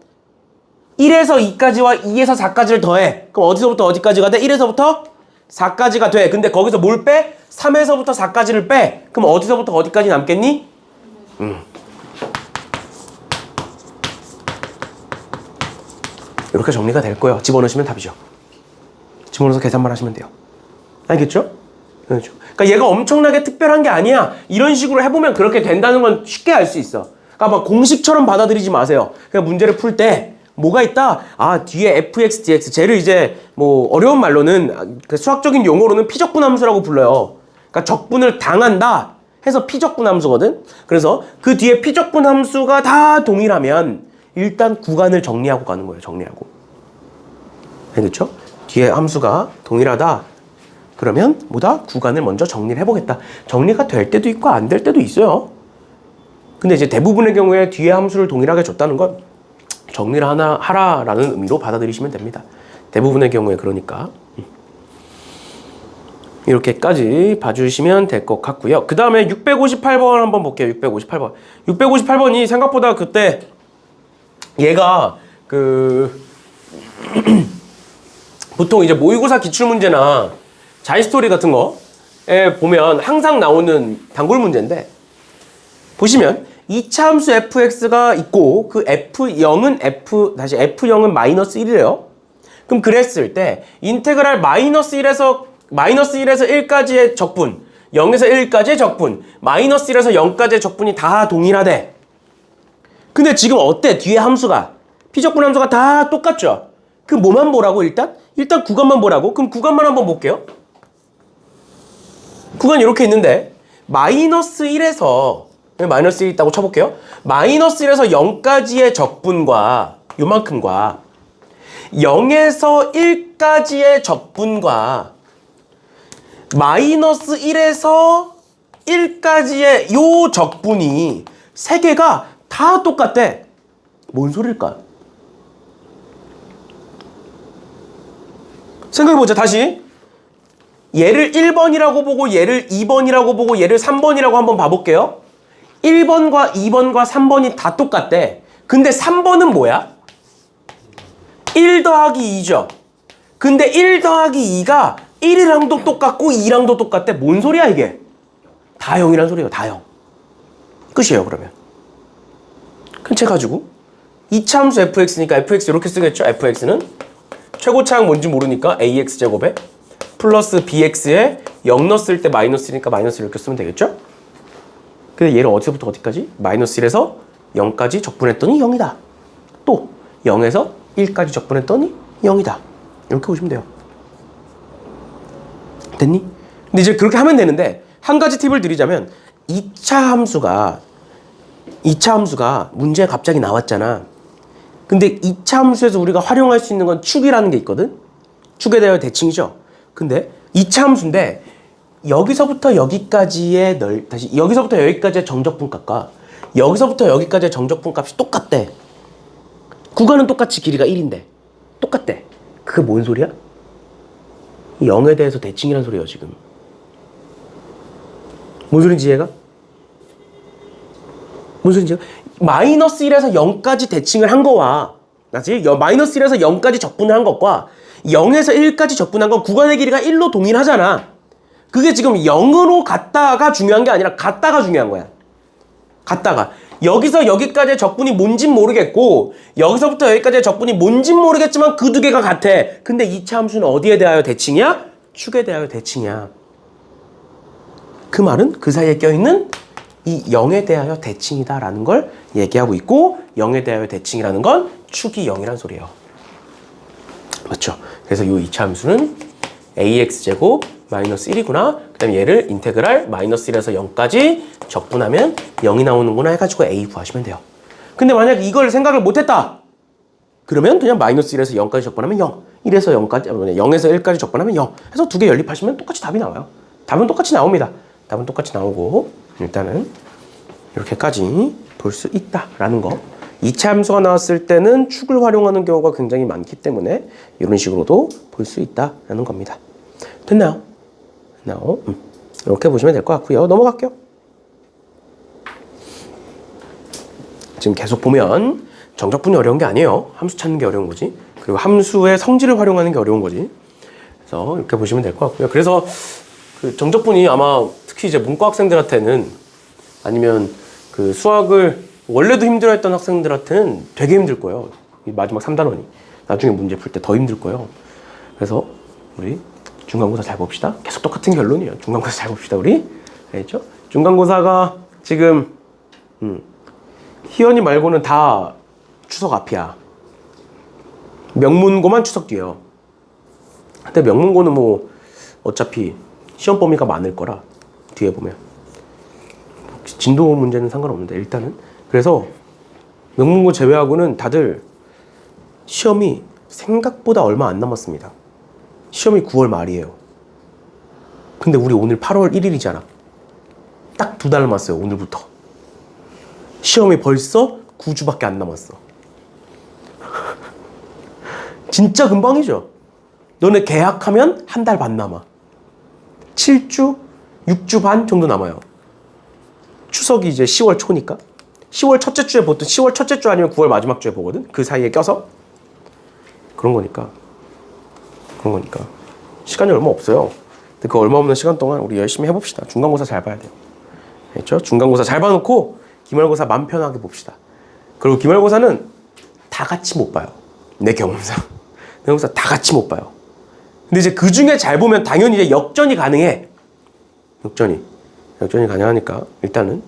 1에서 2까지와 2에서 4까지를 더해. 그럼 어디서부터 어디까지가 돼? 1에서부터 4까지가 돼. 근데 거기서 뭘 빼? 3에서부터 4까지를 빼. 그럼 어디서부터 어디까지 남겠니? 이렇게 정리가 될 거예요. 집어넣으시면 답이죠. 집어넣어서 계산만 하시면 돼요. 알겠죠? 그렇죠. 그러니까 얘가 엄청나게 특별한 게 아니야. 이런 식으로 해보면 그렇게 된다는 건 쉽게 알 수 있어. 그러니까 막 공식처럼 받아들이지 마세요. 그냥 문제를 풀 때 뭐가 있다? 아, 뒤에 fx, dx. 쟤를 이제 뭐 어려운 말로는 그 수학적인 용어로는 피적분함수라고 불러요. 그러니까 적분을 당한다 해서 피적분함수거든. 그래서 그 뒤에 피적분함수가 다 동일하면 일단 구간을 정리하고 가는 거예요. 정리하고. 알겠죠? 뒤에 함수가 동일하다. 그러면 뭐다? 구간을 먼저 정리를 해보겠다. 정리가 될 때도 있고 안 될 때도 있어요. 근데 이제 대부분의 경우에 뒤에 함수를 동일하게 줬다는 건 정리를 하라라는 의미로 받아들이시면 됩니다. 대부분의 경우에 그러니까. 이렇게까지 봐주시면 될 것 같고요. 그 다음에 658번 한번 볼게요. 658번. 658번이 생각보다 그때 얘가 보통 이제 모의고사 기출문제나 자이스토리 같은 거에 보면 항상 나오는 단골 문제인데, 보시면 2차 함수 fx가 있고 그 f0은 마이너스 1이래요. 그럼 그랬을 때 인테그랄 마이너스 1에서 1까지의 적분, 0에서 1까지의 적분, 마이너스 1에서 0까지의 적분이 다 동일하대. 근데 지금 어때? 뒤에 함수가 피적분 함수가 다 똑같죠? 그 뭐만 보라고 일단 구간만 보라고? 그럼 구간만 한번 볼게요. 구간이 이렇게 있는데 마이너스 1에서 마이너스 1 있다고 쳐볼게요. 마이너스 1에서 0까지의 적분과 요만큼과 0에서 1까지의 적분과 마이너스 1에서 1까지의 요 적분이 세 개가 다 똑같대. 뭔 소릴까? 생각해보자. 다시 얘를 1번이라고 보고 얘를 2번이라고 보고 얘를 3번이라고 한번 봐볼게요. 1번과 2번과 3번이 다 똑같대. 근데 3번은 뭐야? 1 더하기 2죠. 근데 1 더하기 2가 1이랑도 똑같고 2랑도 똑같대. 뭔 소리야 이게? 다 0이란 소리예요. 다 0. 끝이에요. 그러면 근체가지고 2차 함수 fx니까 fx 이렇게 쓰겠죠. fx는 최고차항 뭔지 모르니까 ax제곱에 플러스 bx에 0 넣었을 때 마이너스니까 마이너스 이렇게 쓰면 되겠죠. 근데 얘를 어디서부터 어디까지? 마이너스 1에서 0까지 적분했더니 0이다. 또 0에서 1까지 적분했더니 0이다. 이렇게 보시면 돼요. 됐니? 근데 이제 그렇게 하면 되는데 한 가지 팁을 드리자면 2차 함수가 문제에 갑자기 나왔잖아. 근데 2차 함수에서 우리가 활용할 수 있는 건 축이라는 게 있거든? 축에 대하여 대칭이죠. 근데 2차 함수인데 여기서부터 여기까지의 여기서부터 여기까지의 정적분값과 여기서부터 여기까지의 정적분값이 똑같대. 구간은 똑같이 길이가 1인데 똑같대. 그게 뭔 소리야? 0에 대해서 대칭이란 소리예요 지금. 뭔 소린지 이해가? 뭔 소린지 마이너스 1에서 0까지 대칭을 한 거와 마이너스 1에서 0까지 적분을 한 것과 0에서 1까지 적분한 건 구간의 길이가 1로 동일하잖아. 그게 지금 0으로 갔다가 중요한 게 아니라 갔다가 중요한 거야. 갔다가 여기서 여기까지의 적분이 뭔진 모르겠고 여기서부터 여기까지의 적분이 뭔진 모르겠지만 그 두 개가 같아. 근데 2차 함수는 어디에 대하여 대칭이야? 축에 대하여 대칭이야. 그 말은 그 사이에 껴있는 이 0에 대하여 대칭이다라는 걸 얘기하고 있고 0에 대하여 대칭이라는 건 축이 0이란 소리예요. 맞죠? 그래서 이 2차 함수는 ax제곱 마이너스 1이구나. 그 다음에 얘를 인테그랄 마이너스 1에서 0까지 적분하면 0이 나오는구나 해가지고 a 구하시면 돼요. 근데 만약 이걸 생각을 못했다. 그러면 그냥 마이너스 1에서 0까지 적분하면 0, 0에서 1까지 적분하면 0 해서 두 개 연립하시면 똑같이 답이 나와요. 답은 똑같이 나옵니다. 답은 똑같이 나오고 일단은 이렇게까지 볼 수 있다라는 거 2차 함수가 나왔을 때는 축을 활용하는 경우가 굉장히 많기 때문에 이런 식으로도 볼 수 있다라는 겁니다. 됐나요? 이렇게 보시면 될 것 같고요. 넘어갈게요. 지금 계속 보면 정적분이 어려운 게 아니에요. 함수 찾는 게 어려운 거지. 그리고 함수의 성질을 활용하는 게 어려운 거지. 그래서 이렇게 보시면 될 것 같고요. 그래서 그 정적분이 아마 특히 이제 문과 학생들한테는 아니면 그 수학을 원래도 힘들어했던 학생들한테는 되게 힘들 거예요. 이 마지막 3단원이. 나중에 문제 풀 때 더 힘들 거예요. 그래서 우리 중간고사 잘 봅시다. 계속 똑같은 결론이에요. 중간고사 잘 봅시다, 우리. 알겠죠? 중간고사가 지금 희연이 말고는 다 추석 앞이야. 명문고만 추석 뒤에요. 근데 명문고는 뭐 어차피 시험 범위가 많을 거라 뒤에 보면 진도 문제는 상관없는데 일단은 그래서 명문고 제외하고는 다들 시험이 생각보다 얼마 안 남았습니다. 시험이 9월 말이에요. 근데 우리 오늘 8월 1일이잖아. 딱 2달 남았어요. 오늘부터. 시험이 벌써 9주밖에 안 남았어. 진짜 금방이죠. 너네 계약하면 한 달 반 남아. 7주, 6주 반 정도 남아요. 추석이 이제 10월 초니까. 10월 첫째 주에 보통 10월 첫째 주 아니면 9월 마지막 주에 보거든. 그 사이에 껴서. 그런 거니까. 시간이 얼마 없어요. 근데 그 얼마 없는 시간 동안 우리 열심히 해봅시다. 중간고사 잘 봐야 돼요. 알겠죠? 중간고사 잘 봐놓고 기말고사 맘 편하게 봅시다. 그리고 기말고사는 다 같이 못 봐요. 내 경험상. 내 경험상 다 같이 못 봐요. 근데 이제 그 중에 잘 보면 당연히 이제 역전이 가능해. 역전이 가능하니까 일단은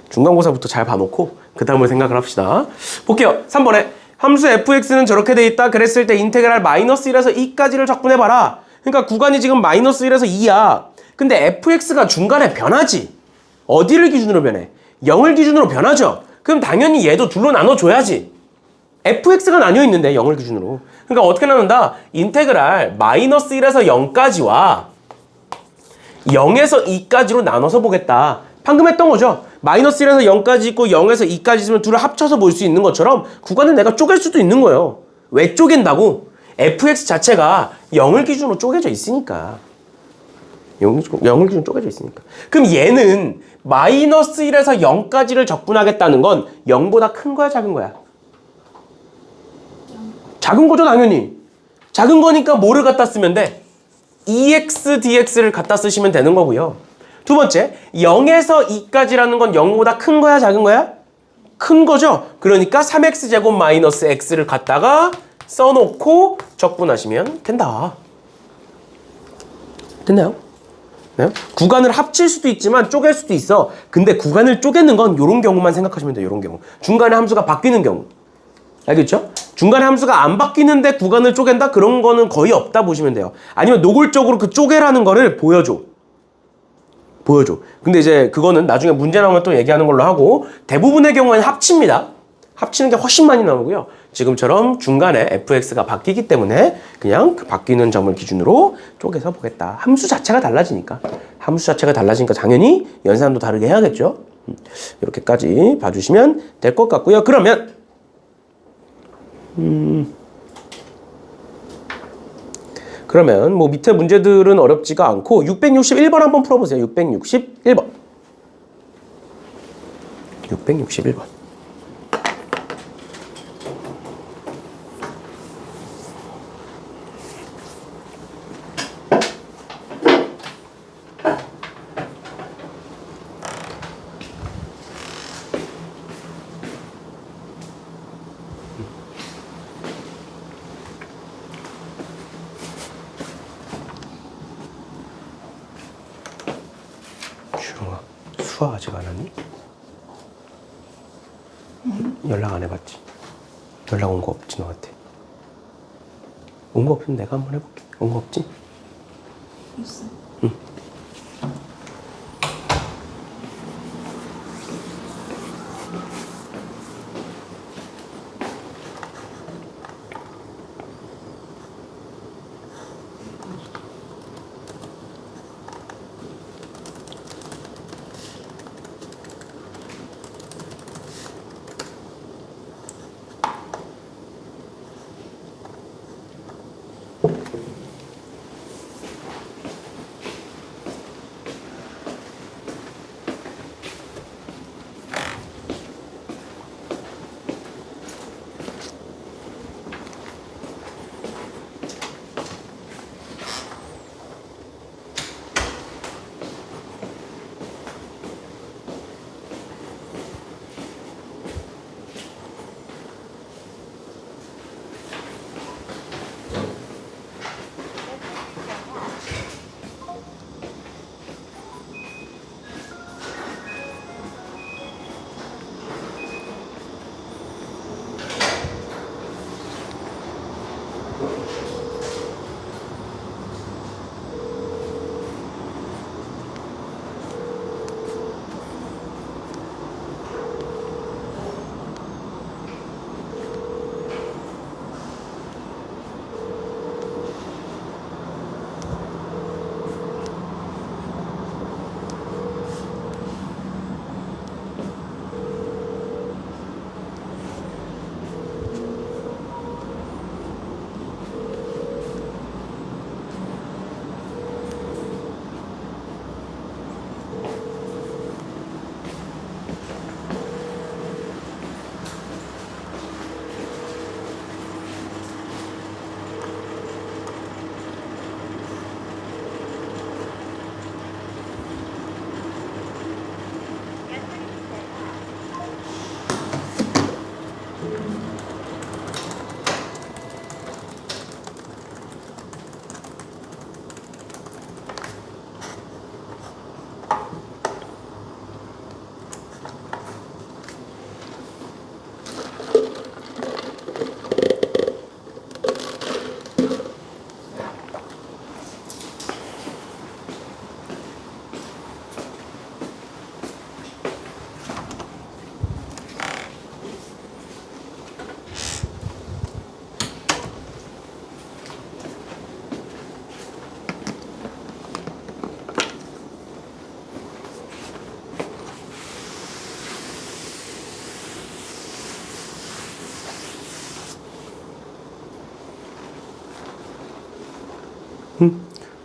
중간고사부터 잘 봐놓고 그 다음을 생각을 합시다. 볼게요. 3번에 함수 fx는 저렇게 돼 있다. 그랬을 때 인테그랄 -1에서 2까지를 적분해봐라. 그러니까 구간이 지금 -1에서 2야. 근데 fx가 중간에 변하지. 어디를 기준으로 변해? 0을 기준으로 변하죠. 그럼 당연히 얘도 둘로 나눠줘야지. fx가 나뉘어있는데 0을 기준으로. 그러니까 어떻게 나눈다? 인테그랄 -1에서 0까지와 0에서 2까지로 나눠서 보겠다. 방금 했던 거죠. -1에서 0까지 있고 0에서 2까지 있으면 둘을 합쳐서 볼 수 있는 것처럼 구간을 내가 쪼갤 수도 있는 거예요. 왜 쪼갠다고? fx 자체가 0을 기준으로 쪼개져 있으니까. 0을 기준으로 쪼개져 있으니까. 그럼 얘는 -1에서 0까지를 적분하겠다는 건 0보다 큰 거야, 작은 거야? 작은 거죠, 당연히. 작은 거니까 뭐를 갖다 쓰면 돼? 2x dx를 갖다 쓰시면 되는 거고요. 두 번째, 0에서 2까지라는 건 0보다 큰 거야, 작은 거야? 큰 거죠? 그러니까 3x제곱 마이너스 x를 갖다가 써놓고 적분하시면 된다. 됐나요? 네? 구간을 합칠 수도 있지만 쪼갤 수도 있어. 근데 구간을 쪼개는 건 이런 경우만 생각하시면 돼요. 이런 경우. 중간에 함수가 바뀌는 경우. 알겠죠? 중간에 함수가 안 바뀌는데 구간을 쪼갠다? 그런 거는 거의 없다 보시면 돼요. 아니면 노골적으로 그 쪼개라는 거를 보여줘. 근데 이제 그거는 나중에 문제 나오면 또 얘기하는 걸로 하고 대부분의 경우에는 합칩니다. 합치는 게 훨씬 많이 나오고요. 지금처럼 중간에 fx가 바뀌기 때문에 그냥 그 바뀌는 점을 기준으로 쪼개서 보겠다. 함수 자체가 달라지니까. 당연히 연산도 다르게 해야겠죠. 이렇게까지 봐주시면 될 것 같고요. 그러면 뭐 밑에 문제들은 어렵지가 않고 661번 한번 풀어보세요. 661번. 주영아, 수학 아직 안 하니? 연락 안 해봤지? 연락 온 거 없지 너한테? 온 거 없으면 내가 한번 해볼게. 온 거 없지? 있어. 응.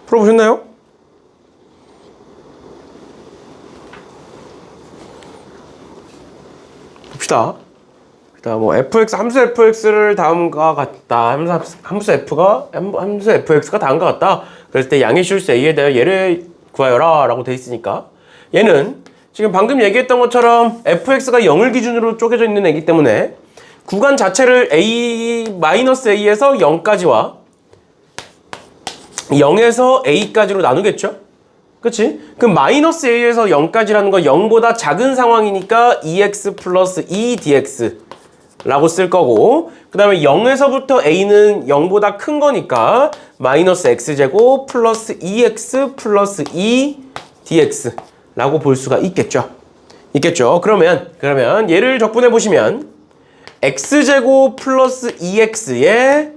풀어보셨나요? 봅시다. 일단 뭐 fx 함수 fx를 다음과 같다. 함수 fx가 다음과 같다. 그랬을 때 양의 실수 a에 대해 얘를 구하여라라고 돼 있으니까 얘는 지금 방금 얘기했던 것처럼 fx가 0을 기준으로 쪼개져 있는 애기 때문에 구간 자체를 -a에서 0까지와 0에서 a까지로 나누겠죠? 그치? 그럼 -a에서 0까지라는 건 0보다 작은 상황이니까 2x 플러스 2dx 라고 쓸 거고, 그 다음에 0에서부터 a는 0보다 큰 거니까 -x제곱 플러스 2x 플러스 2dx 라고 볼 수가 있겠죠. 그러면 얘를 적분해 보시면 x제곱 플러스 2x에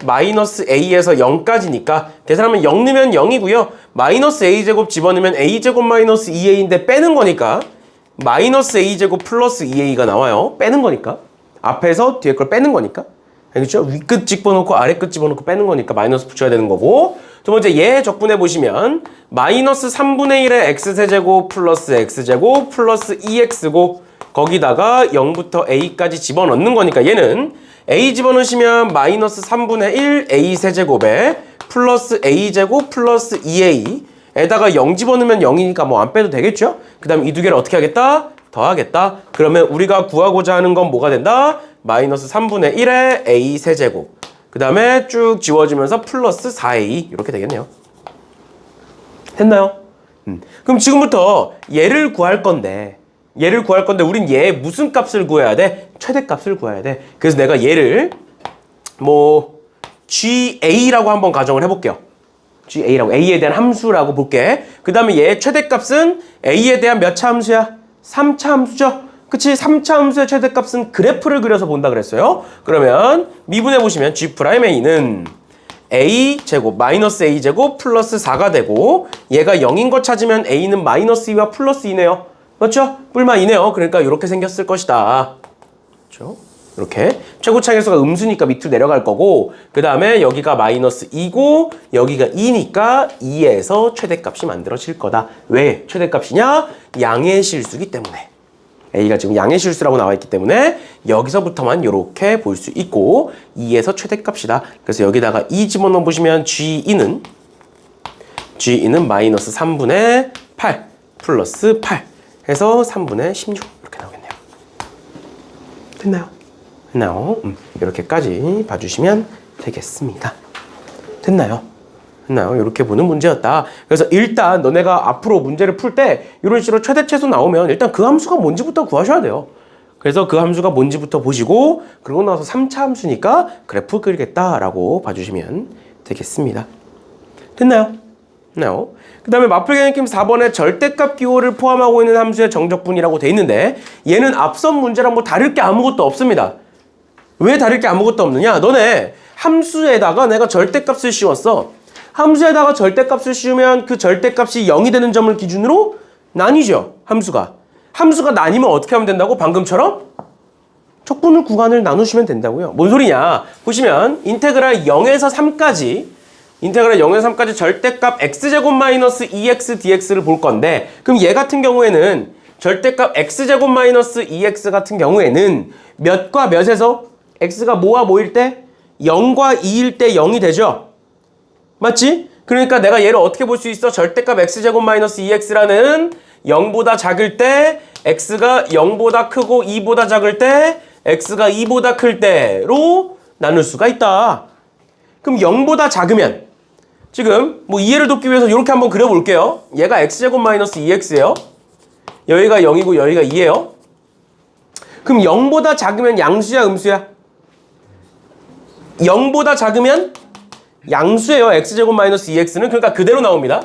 마이너스 a에서 0까지니까 계산하면 0 넣으면 0이고요. 마이너스 a제곱 집어넣으면 a제곱 마이너스 2a인데 빼는 거니까 마이너스 a제곱 플러스 2a가 나와요. 빼는 거니까. 앞에서 뒤에 걸 빼는 거니까. 알겠죠? 윗끝 집어넣고 아래끝 집어넣고 빼는 거니까 마이너스 붙여야 되는 거고. 두 번째 얘 적분해 보시면 마이너스 3분의 1의 x세제곱 플러스 x제곱 플러스 2x고 거기다가 0부터 a까지 집어넣는 거니까 얘는 a 집어넣으시면 마이너스 3분의 1 a 세제곱에 플러스 a제곱 플러스 2a 에다가 0 집어넣으면 0이니까 뭐 안 빼도 되겠죠? 그 다음 이 두 개를 어떻게 하겠다? 더하겠다. 그러면 우리가 구하고자 하는 건 뭐가 된다? 마이너스 3분의 1의 a 세제곱 그 다음에 쭉 지워지면서 플러스 4a 이렇게 되겠네요. 됐나요? 그럼 지금부터 얘를 구할 건데 우린 얘 무슨 값을 구해야 돼? 최대값을 구해야 돼. 그래서 내가 얘를 뭐 GA라고 한번 가정을 해볼게요. GA라고 A에 대한 함수라고 볼게. 그 다음에 얘의 최대값은 A에 대한 몇 차 함수야? 3차 함수죠? 그치? 3차 함수의 최대값은 그래프를 그려서 본다 그랬어요. 그러면 미분해 보시면 G'A는 A제곱 마이너스 A제곱 플러스 4가 되고 얘가 0인 거 찾으면 A는 마이너스 2와 플러스 2네요. 맞죠? 뿔만 2네요. 그러니까 이렇게 생겼을 것이다. 그렇죠? 이렇게 최고차계수가 음수니까 밑으로 내려갈 거고 그 다음에 여기가 마이너스 2고 여기가 2니까 2에서 최대값이 만들어질 거다. 왜 최대값이냐? 양의 실수기 때문에. A가 지금 양의 실수라고 나와 있기 때문에 여기서부터만 이렇게 볼 수 있고 2에서 최대값이다. 그래서 여기다가 2 집어넣어 보시면 G는 마이너스 3분의 8 플러스 8 해서 3분의 16 이렇게 나오겠네요. 됐나요? 이렇게까지 봐주시면 되겠습니다. 됐나요? 이렇게 보는 문제였다. 그래서 일단 너네가 앞으로 문제를 풀 때 이런 식으로 최대 최소 나오면 일단 그 함수가 뭔지부터 구하셔야 돼요. 그래서 그 함수가 뭔지부터 보시고 그러고 나서 3차 함수니까 그래프 그리겠다라고 봐주시면 되겠습니다. 됐나요? 그 다음에 마플계 느낌 4번에 절대값 기호를 포함하고 있는 함수의 정적분이라고 돼 있는데 얘는 앞선 문제랑 뭐 다를 게 아무것도 없습니다. 왜 다를 게 아무것도 없느냐? 너네 함수에다가 내가 절대값을 씌웠어. 함수에다가 절대값을 씌우면 그 절대값이 0이 되는 점을 기준으로 나뉘죠. 함수가 나뉘면 어떻게 하면 된다고? 방금처럼 적분을 구간을 나누시면 된다고요. 뭔 소리냐? 보시면 인테그랄 0에서 3까지 절대값 x제곱 마이너스 2x dx를 볼 건데 그럼 얘 같은 경우에는 절대값 x제곱 마이너스 2x 같은 경우에는 몇과 몇에서 x가 뭐와 뭐일 때 0과 2일 때 0이 되죠? 맞지? 그러니까 내가 얘를 어떻게 볼 수 있어? 절대값 x제곱 마이너스 2x라는 0보다 작을 때 x가 0보다 크고 2보다 작을 때 x가 2보다 클 때로 나눌 수가 있다. 그럼 0보다 작으면 지금 뭐 이해를 돕기 위해서 이렇게 한번 그려볼게요. 얘가 x제곱 마이너스 2x예요. 여기가 0이고 여기가 2예요. 그럼 0보다 작으면 양수야 음수야? 0보다 작으면 양수예요. x제곱 마이너스 2x는. 그러니까 그대로 나옵니다.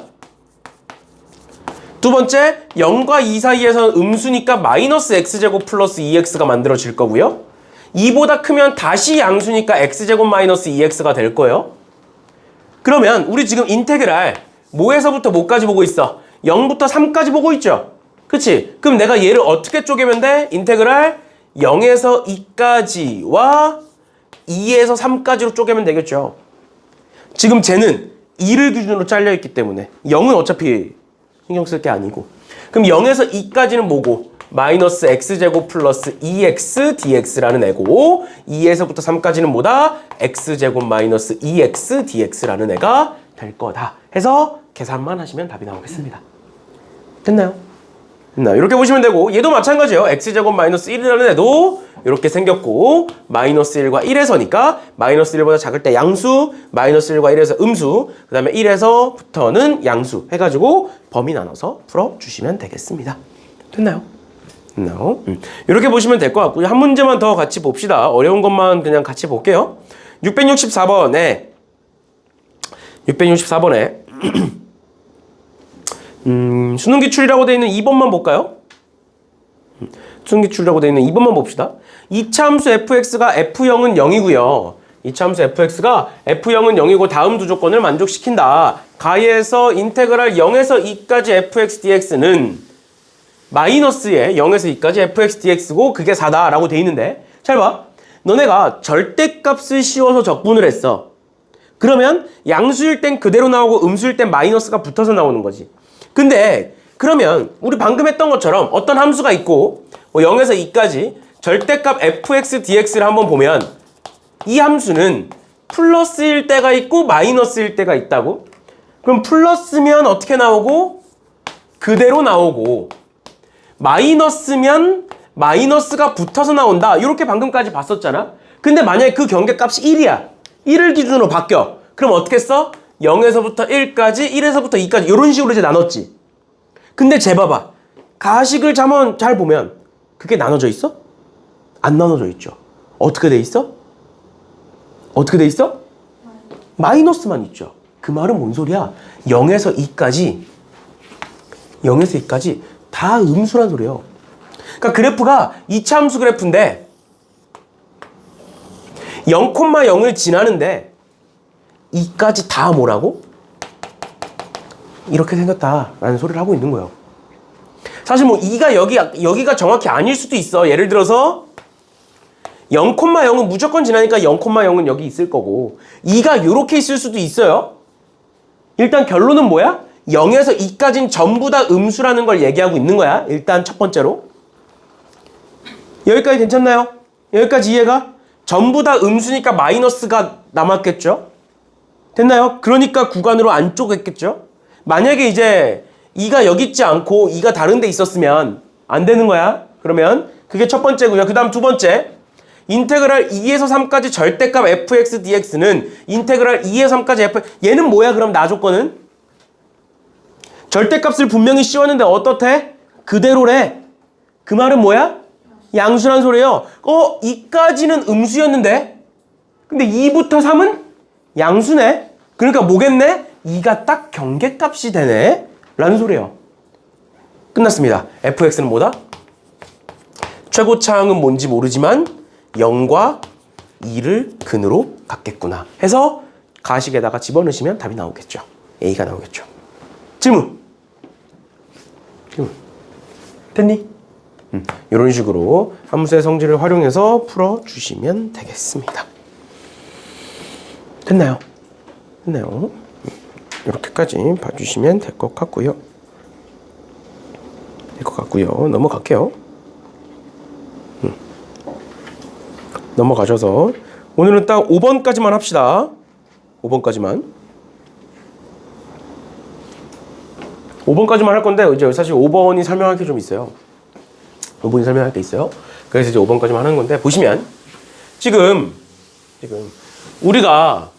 두 번째 0과 2 사이에서는 음수니까 마이너스 x제곱 플러스 2x가 만들어질 거고요. 2보다 크면 다시 양수니까 x제곱 마이너스 2x가 될 거예요. 그러면 우리 지금 인테그랄 뭐에서부터 뭐까지 보고 있어? 0부터 3까지 보고 있죠? 그치? 그럼 내가 얘를 어떻게 쪼개면 돼? 인테그랄 0에서 2까지와 2에서 3까지로 쪼개면 되겠죠. 지금 쟤는 2를 기준으로 잘려있기 때문에 0은 어차피 신경 쓸 게 아니고 그럼 0에서 2까지는 뭐고? 마이너스 x제곱 플러스 2x dx라는 애고 2에서부터 3까지는 뭐다? x제곱 마이너스 2x dx라는 애가 될 거다 해서 계산만 하시면 답이 나오겠습니다. 됐나요? 이렇게 보시면 되고 얘도 마찬가지예요. x제곱 마이너스 1이라는 애도 이렇게 생겼고 마이너스 1과 1에서니까 마이너스 1보다 작을 때 양수, 마이너스 1과 1에서 음수, 그 다음에 1에서부터는 양수 해가지고 범위 나눠서 풀어주시면 되겠습니다. 됐나요? 이렇게 보시면 될 것 같고요. 한 문제만 더 같이 봅시다. 어려운 것만 그냥 같이 볼게요. 664번에 수능 기출이라고 되어 있는 2번만 볼까요? 수능 기출이라고 되어 있는 2번만 봅시다. 이차함수 fx가 f0은 0이고요. 이차함수 fx가 f0은 0이고 다음 두 조건을 만족시킨다. 가에서 인테그랄 0에서 2까지 fx dx는 마이너스에 0에서 2까지 fx dx고 그게 4다 라고 돼 있는데 잘 봐. 너네가 절대값을 씌워서 적분을 했어. 그러면 양수일 땐 그대로 나오고 음수일 땐 마이너스가 붙어서 나오는 거지. 근데 그러면 우리 방금 했던 것처럼 어떤 함수가 있고 0에서 2까지 절대값 fx dx를 한번 보면 이 함수는 플러스일 때가 있고 마이너스일 때가 있다고? 그럼 플러스면 어떻게 나오고? 그대로 나오고 마이너스면 마이너스가 붙어서 나온다. 이렇게 방금까지 봤었잖아. 근데 만약에 그 경계값이 1이야. 1을 기준으로 바뀌어. 그럼 어떻게 써? 0에서부터 1까지, 1에서부터 2까지 이런 식으로 이제 나눴지. 근데 재봐봐. 가식을 잘 보면 그게 나눠져 있어? 안 나눠져 있죠. 어떻게 돼 있어? 마이너스만 있죠. 그 말은 뭔 소리야? 0에서 2까지 다 음수란 소리예요. 그러니까 그래프가 이차함수 그래프인데 0,0을 지나는데 2까지 다 뭐라고? 이렇게 생겼다라는 소리를 하고 있는 거예요. 사실 뭐 2가 여기가 정확히 아닐 수도 있어. 예를 들어서 0,0은 무조건 지나니까 0,0은 여기 있을 거고 2가 이렇게 있을 수도 있어요. 일단 결론은 뭐야? 0에서 2까지는 전부 다 음수라는 걸 얘기하고 있는 거야. 일단 첫 번째로. 여기까지 괜찮나요? 여기까지 이해가? 전부 다 음수니까 마이너스가 남았겠죠? 됐나요? 그러니까 구간으로 안 쪼갰겠죠? 만약에 이제 2가 여기 있지 않고 2가 다른 데 있었으면 안 되는 거야. 그러면 그게 첫 번째고요. 그 다음 두 번째. 인테그랄 2에서 3까지 절대값 fx dx는 인테그랄 2에서 3까지 얘는 뭐야? 그럼 나 조건은? 절대값을 분명히 씌웠는데 어떻대? 그대로래. 그 말은 뭐야? 양수란 소리예요. 2까지는 음수였는데 근데 2부터 3은 양수네. 그러니까 뭐겠네? 2가 딱 경계값이 되네 라는 소리예요. 끝났습니다. fx는 뭐다? 최고차항은 뭔지 모르지만 0과 2를 근으로 갖겠구나 해서 가식에다가 집어넣으시면 답이 나오겠죠. A가 나오겠죠. 질문 됐니? 이런 식으로 함수의 성질을 활용해서 풀어주시면 되겠습니다. 됐나요? 이렇게까지 봐주시면 될 것 같고요. 넘어갈게요. 넘어가셔서 오늘은 딱 5번까지만 합시다. 5번까지만 할 건데 이제 사실 5번이 설명할 게 좀 있어요. 5번이 설명할 게 있어요. 그래서 이제 5번까지만 하는 건데 보시면 지금 우리가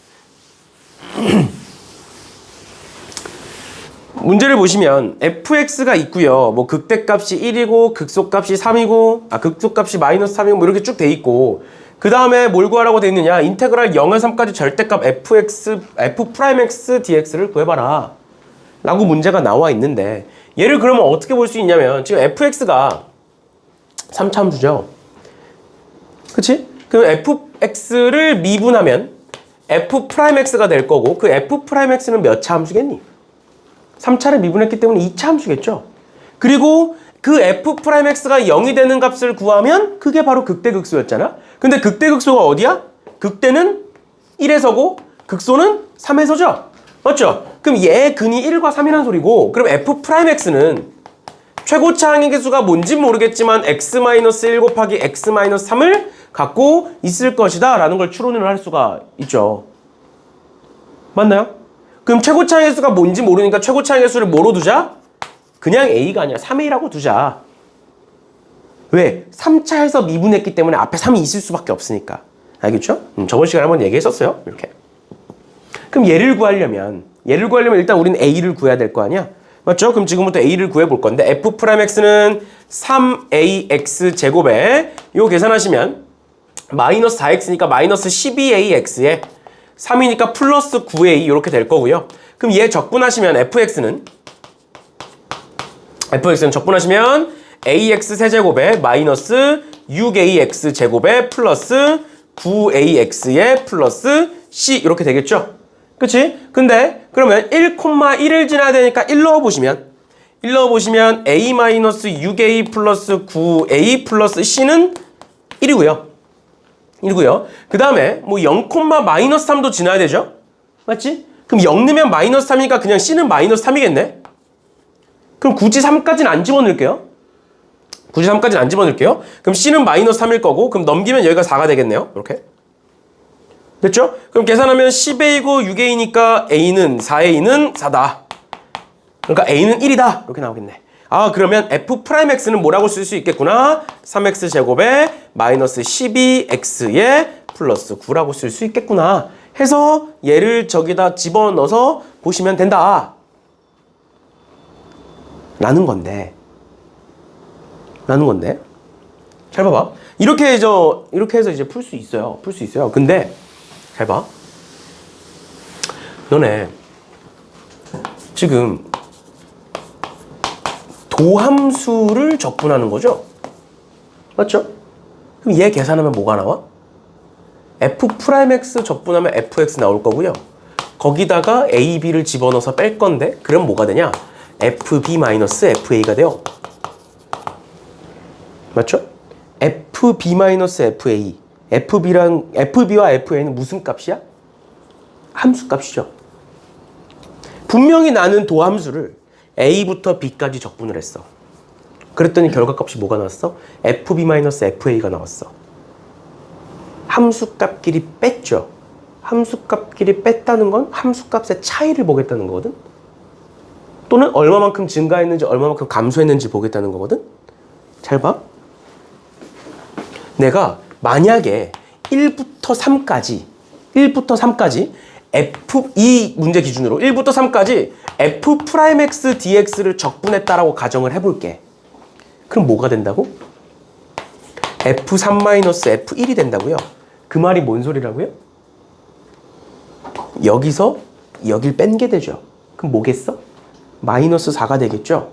문제를 보시면 fx가 있고요. 뭐 극대값이 1이고 극소값이 3이고 극소값이 마이너스 3이고 뭐 이렇게 쭉 돼 있고 그 다음에 뭘 구하라고 돼 있느냐? 인테그랄 0에서 3까지 절대값 f'x dx를 구해봐라 라고 문제가 나와 있는데 얘를 그러면 어떻게 볼 수 있냐면 지금 fx가 3차함수죠. 그치? 그럼 fx를 미분하면 f'x가 될 거고 그 f'x는 몇 차 함수겠니? 3차를 미분했기 때문에 2차 함수겠죠. 그리고 그 f'x가 0이 되는 값을 구하면 그게 바로 극대극소였잖아. 근데 극대극소가 어디야? 극대는 1에서고 극소는 3에서죠. 맞죠? 그럼 얘 근이 1과 3이라는 소리고 그럼 F'X는 최고차 항의계수가 뭔지 모르겠지만 x-1 곱하기 x-3을 갖고 있을 것이다 라는 걸 추론을 할 수가 있죠. 맞나요? 그럼 최고차 항의계수가 뭔지 모르니까 최고차 항의계수를 뭐로 두자? 그냥 A가 아니라 3A라고 두자. 왜? 3차에서 미분했기 때문에 앞에 3이 있을 수밖에 없으니까. 알겠죠? 저번 시간에 한번 얘기했었어요. 이렇게. 그럼 얘를 구하려면 일단 우리는 A를 구해야 될 거 아니야? 맞죠? 그럼 지금부터 A를 구해볼 건데 F'X는 3AX 제곱에 이거 계산하시면 마이너스 4X니까 마이너스 12AX에 3이니까 플러스 9A 이렇게 될 거고요. 그럼 얘 적분하시면 Fx는 적분하시면 AX 세제곱에 마이너스 6AX 제곱에 플러스 9AX에 플러스 C 이렇게 되겠죠? 그치? 근데 그러면 1,1을 지나야 되니까 1 넣어보시면 A-6A 플러스 9A 플러스 C는 1이고요. 그 다음에 뭐 0,-3도 지나야 되죠? 맞지? 그럼 0 넣으면 마이너스 3이니까 그냥 C는 마이너스 3이겠네? 그럼 굳이 3까지는 안 집어넣을게요. 그럼 C는 마이너스 3일 거고 그럼 넘기면 여기가 4가 되겠네요. 이렇게. 됐죠? 그럼 계산하면 10A고 6A니까 A는 4A는 4다. 그러니까 A는 1이다. 이렇게 나오겠네. 아, 그러면 F'X는 뭐라고 쓸 수 있겠구나? 3X 제곱에 마이너스 12X에 플러스 9라고 쓸 수 있겠구나. 해서 얘를 저기다 집어넣어서 보시면 된다. 라는 건데. 잘 봐봐. 이렇게 해서 이제 풀 수 있어요. 근데 잘 봐. 너네 지금 도함수를 적분하는 거죠? 맞죠? 그럼 얘 계산하면 뭐가 나와? F'X 적분하면 Fx 나올 거고요. 거기다가 A, B를 집어넣어서 뺄 건데 그럼 뭐가 되냐? FB-FA가 돼요. 맞죠? FB-FA. FB와 FA는 무슨 값이야? 함수 값이죠. 분명히 나는 도함수를 A부터 B까지 적분을 했어. 그랬더니 결과값이 뭐가 나왔어? FB-FA가 나왔어. 함수값끼리 뺐죠. 함수값끼리 뺐다는 건 함수값의 차이를 보겠다는 거거든. 또는 얼마만큼 증가했는지 얼마만큼 감소했는지 보겠다는 거거든. 잘 봐. 내가 만약에 1부터 3까지 이 문제 기준으로 1부터 3까지 F'X dx를 적분했다라고 가정을 해볼게. 그럼 뭐가 된다고? F3-F1이 된다고요. 그 말이 뭔 소리라고요? 여기서 여길 뺀 게 되죠. 그럼 뭐겠어? 마이너스 4가 되겠죠?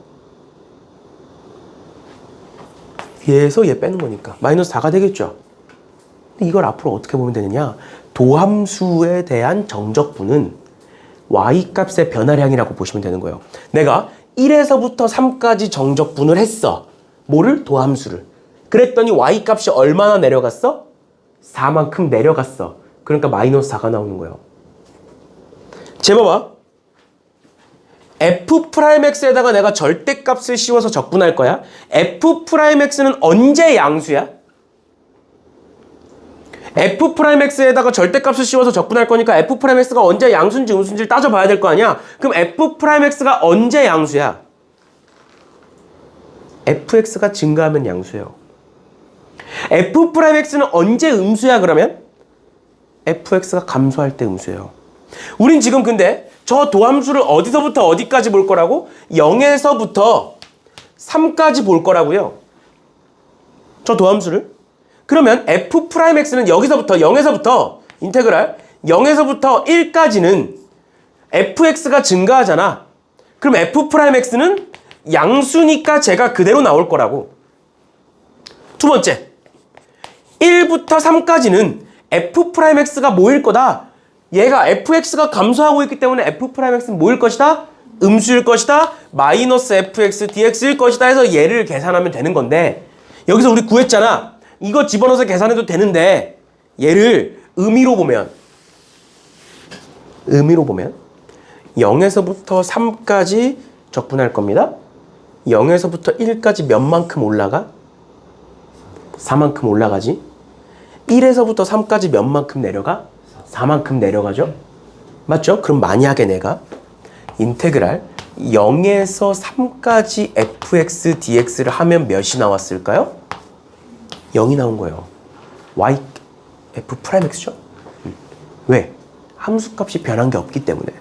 얘에서 얘 빼는 거니까 마이너스 4가 되겠죠? 근데 이걸 앞으로 어떻게 보면 되느냐? 도함수에 대한 정적분은 y값의 변화량이라고 보시면 되는 거예요. 내가 1에서부터 3까지 정적분을 했어. 뭐를? 도함수를. 그랬더니 y값이 얼마나 내려갔어? 4만큼 내려갔어. 그러니까 마이너스 4가 나오는 거예요. 재봐봐. F'X에다가 내가 절대값을 씌워서 적분할 거야. F'X는 언제 양수야? F'X에다가 절대값을 씌워서 적분할 거니까 F'X가 언제 양수인지 음수인지를 따져봐야 될 거 아니야? 그럼 F'X가 언제 양수야? Fx가 증가하면 양수예요. F'X는 언제 음수야 그러면? Fx가 감소할 때 음수예요. 우린 지금 근데 저 도함수를 어디서부터 어디까지 볼 거라고? 0에서부터 3까지 볼 거라고요. 저 도함수를. 그러면 F'X는 여기서부터 0에서부터 인테그랄 0에서부터 1까지는 Fx가 증가하잖아. 그럼 F'X는 양수니까 제가 그대로 나올 거라고. 두 번째, 1부터 3까지는 F'X가 뭐일 거다? 얘가 Fx가 감소하고 있기 때문에 F'X는 뭐일 것이다? 음수일 것이다. 마이너스 Fx dx일 것이다 해서 얘를 계산하면 되는 건데 여기서 우리 구했잖아. 이거 집어넣어서 계산해도 되는데 얘를 의미로 보면 0에서부터 3까지 적분할 겁니다. 0에서부터 1까지 몇 만큼 올라가? 4만큼 올라가지. 1에서부터 3까지 몇 만큼 내려가? 4만큼 내려가죠. 맞죠? 그럼 만약에 내가 인테그랄 0에서 3까지 fx dx를 하면 몇이 나왔을까요? 0이 나온 거예요. y f 프라임 x죠? 왜? 함수값이 변한 게 없기 때문에.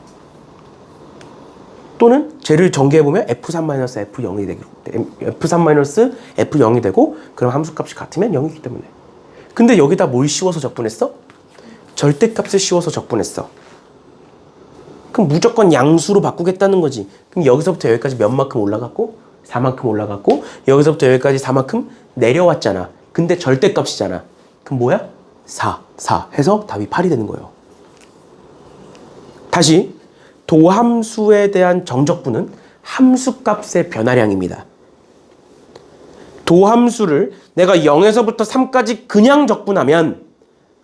또는 쟤를 전개해보면 f3-f0이 되고 f3-f0이 되고 그럼 함수값이 같으면 0이기 때문에. 근데 여기다 뭘 씌워서 적분했어? 절대값을 씌워서 적분했어. 그럼 무조건 양수로 바꾸겠다는 거지. 그럼 여기서부터 여기까지 몇 만큼 올라갔고 4만큼 올라갔고 여기서부터 여기까지 4만큼 내려왔잖아. 근데 절대값이잖아. 그럼 뭐야? 4 해서 답이 8이 되는 거예요. 다시 도함수에 대한 정적분은 함수값의 변화량입니다. 도함수를 내가 0에서부터 3까지 그냥 적분하면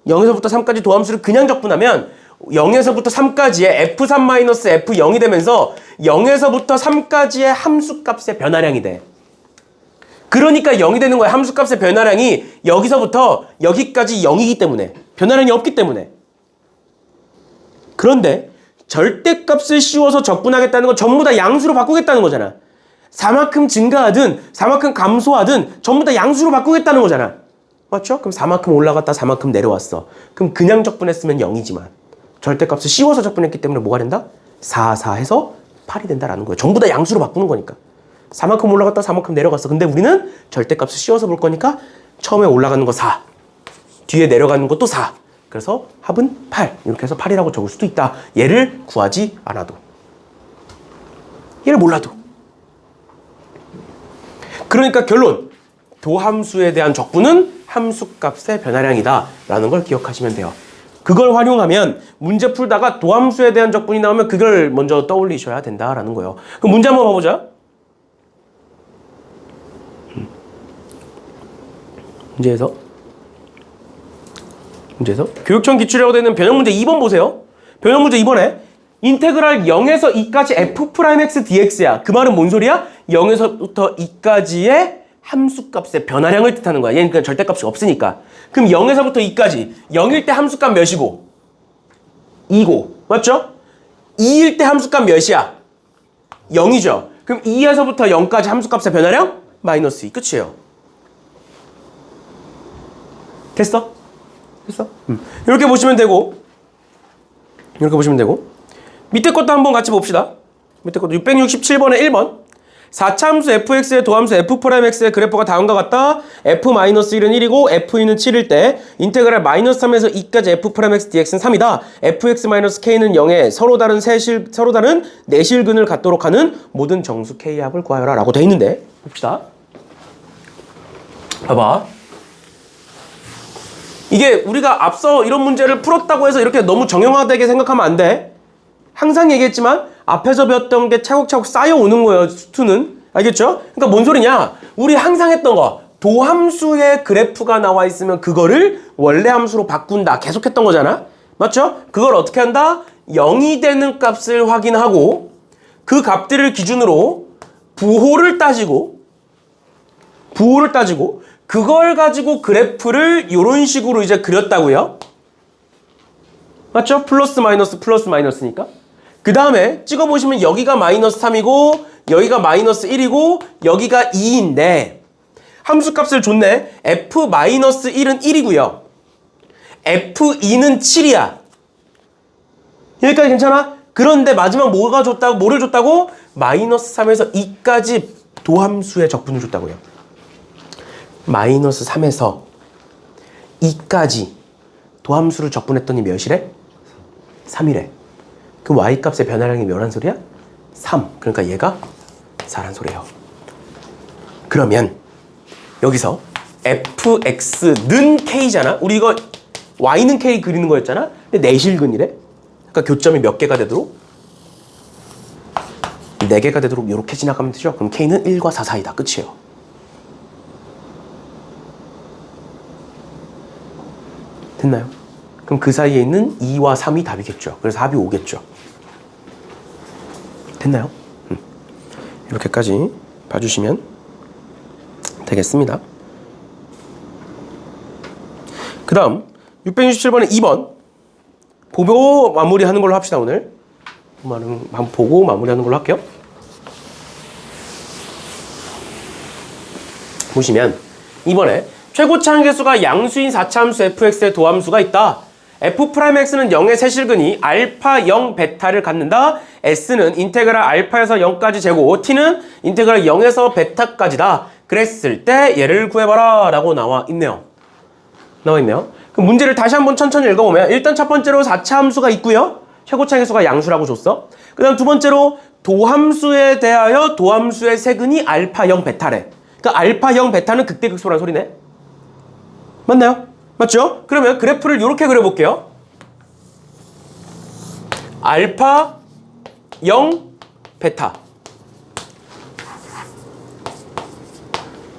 0에서부터 3까지 도함수를 그냥 적분하면 0에서부터 3까지의 f3-f0이 되면서 0에서부터 3까지의 함수값의 변화량이 돼. 그러니까 0이 되는 거야. 함수값의 변화량이 여기서부터 여기까지 0이기 때문에. 변화량이 없기 때문에. 그런데 절대값을 씌워서 적분하겠다는 건 전부 다 양수로 바꾸겠다는 거잖아. 4만큼 증가하든 4만큼 감소하든 전부 다 양수로 바꾸겠다는 거잖아. 맞죠? 그럼 4만큼 올라갔다 4만큼 내려왔어. 그럼 그냥 적분했으면 0이지만 절대값을 씌워서 적분했기 때문에 뭐가 된다? 4 해서 8이 된다라는 거예요. 전부 다 양수로 바꾸는 거니까. 4만큼 올라갔다 4만큼 내려갔어. 근데 우리는 절대값을 씌워서 볼 거니까 처음에 올라가는 거 4, 뒤에 내려가는 것도 4. 그래서 합은 8. 이렇게 해서 8이라고 적을 수도 있다. 얘를 구하지 않아도. 얘를 몰라도. 그러니까 결론. 도함수에 대한 적분은 함수값의 변화량이다 라는 걸 기억하시면 돼요. 그걸 활용하면 문제 풀다가 도함수에 대한 적분이 나오면 그걸 먼저 떠올리셔야 된다라는 거예요. 그럼 문제 한번 봐보자. 문제에서 교육청 기출이라고 되어 있는 변형문제 2번 보세요. 변형문제 2번에 인테그랄 0에서 2까지 f'x dx야. 그 말은 뭔 소리야? 0에서부터 2까지의 함수값의 변화량을 뜻하는 거야. 얘는 그냥 절대값이 없으니까. 그럼 0에서부터 2까지 0일 때 함수값 몇이고? 2고. 맞죠? 2일 때 함수값 몇이야? 0이죠. 그럼 2에서부터 0까지 함수값의 변화량? 마이너스 2. 끝이에요. 됐어? 이렇게 보시면 되고 밑에 것도 한번 같이 봅시다. 밑에 것도 667번에 1번 4차함수 fx의 도함수 f'x의 그래프가 다음과 같다. f-1은 1이고 f2는 7일 때 인테그랄 -3에서 2까지 f'x dx는 3이다. fx-k는 0에 서로 다른 내실근을 갖도록 하는 모든 정수 k합을 구하여라 라고 돼 있는데 봅시다. 봐봐. 이게 우리가 앞서 이런 문제를 풀었다고 해서 이렇게 너무 정형화되게 생각하면 안 돼. 항상 얘기했지만 앞에서 배웠던 게 차곡차곡 쌓여오는 거예요. 수투는. 알겠죠? 그러니까 뭔 소리냐? 우리 항상 했던 거. 도함수의 그래프가 나와 있으면 그거를 원래 함수로 바꾼다. 계속 했던 거잖아. 맞죠? 그걸 어떻게 한다? 0이 되는 값을 확인하고 그 값들을 기준으로 부호를 따지고 그걸 가지고 그래프를 이런 식으로 이제 그렸다고요. 맞죠? 플러스 마이너스니까. 그 다음에 찍어보시면 여기가 -3이고 여기가 -1이고 여기가 2인데 함수값을 줬네. f-1은 1이고요. f2는 7이야. 여기까지 괜찮아? 그런데 마지막 뭐를 줬다고? -3에서 2까지 도함수의 적분을 줬다고요. -3에서 2까지 도함수를 적분했더니 몇이래? 3이래. 그럼 y값의 변화량이 몇란 소리야? 3. 그러니까 얘가 4란 소리예요. 그러면 여기서 fx는 k잖아. 우리 이거 y는 k 그리는 거였잖아. 근데 내실근이래. 그러니까 교점이 몇 개가 되도록? 4개가 되도록 이렇게 지나가면 되죠. 그럼 k는 1과 4 사이다. 끝이에요. 됐나요? 그럼 그 사이에 있는 2와 3이 답이겠죠. 그래서 합이 5겠죠. 됐나요? 이렇게까지 봐주시면 되겠습니다. 그 다음 667번에 2번 보고 마무리하는 걸로 합시다. 오늘 보고 마무리하는 걸로 할게요. 보시면 이번에 최고차 한계수가 양수인 4차함수 fx의 도함수가 있다. f'x는 0의 세실근이 알파 0 베타를 갖는다. s는 인테그랄 알파에서 0까지 제곱, t는 인테그랄 0에서 베타까지다. 그랬을 때 얘를 구해봐라 라고 나와 있네요. 그럼 문제를 다시 한번 천천히 읽어보면 일단 첫 번째로 4차함수가 있고요. 최고차 한계수가 양수라고 줬어. 그 다음 두 번째로 도함수에 대하여 도함수의 세근이 알파 0 베타래. 그러니까 알파 0 베타는 극대극소란 소리네. 맞나요? 맞죠? 그러면 그래프를 이렇게 그려볼게요. 알파 0 베타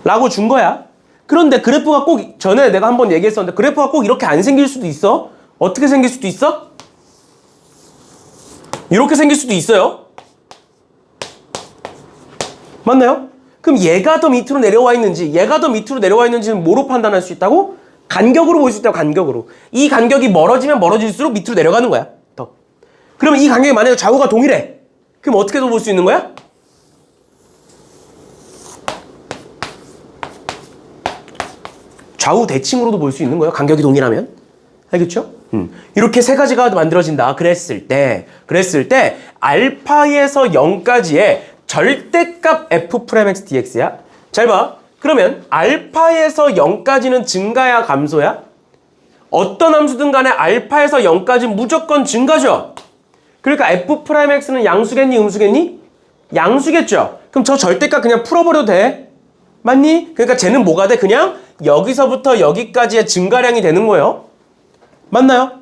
라고 준 거야. 그런데 그래프가 꼭 전에 내가 한번 얘기했었는데 그래프가 꼭 이렇게 안 생길 수도 있어. 어떻게 생길 수도 있어? 이렇게 생길 수도 있어요. 맞나요? 그럼 얘가 더 밑으로 내려와 있는지 얘가 더 밑으로 내려와 있는지는 뭐로 판단할 수 있다고? 간격으로 볼 수 있다고. 간격으로. 이 간격이 멀어지면 멀어질수록 밑으로 내려가는 거야. 더. 그러면 이 간격이 만약에 좌우가 동일해. 그럼 어떻게 볼 수 있는 거야? 좌우 대칭으로도 볼 수 있는 거예요. 간격이 동일하면. 알겠죠? 이렇게 세 가지가 만들어진다. 그랬을 때 알파에서 0까지의 절대값 f'(x) dx야. 잘 봐. 그러면 알파에서 0까지는 증가야 감소야? 어떤 함수든 간에 알파에서 0까지 무조건 증가죠. 그러니까 f'x는 양수겠니 음수겠니? 양수겠죠. 그럼 저 절대값 그냥 풀어버려도 돼. 맞니? 그러니까 쟤는 뭐가 돼? 그냥 여기서부터 여기까지의 증가량이 되는 거예요. 맞나요?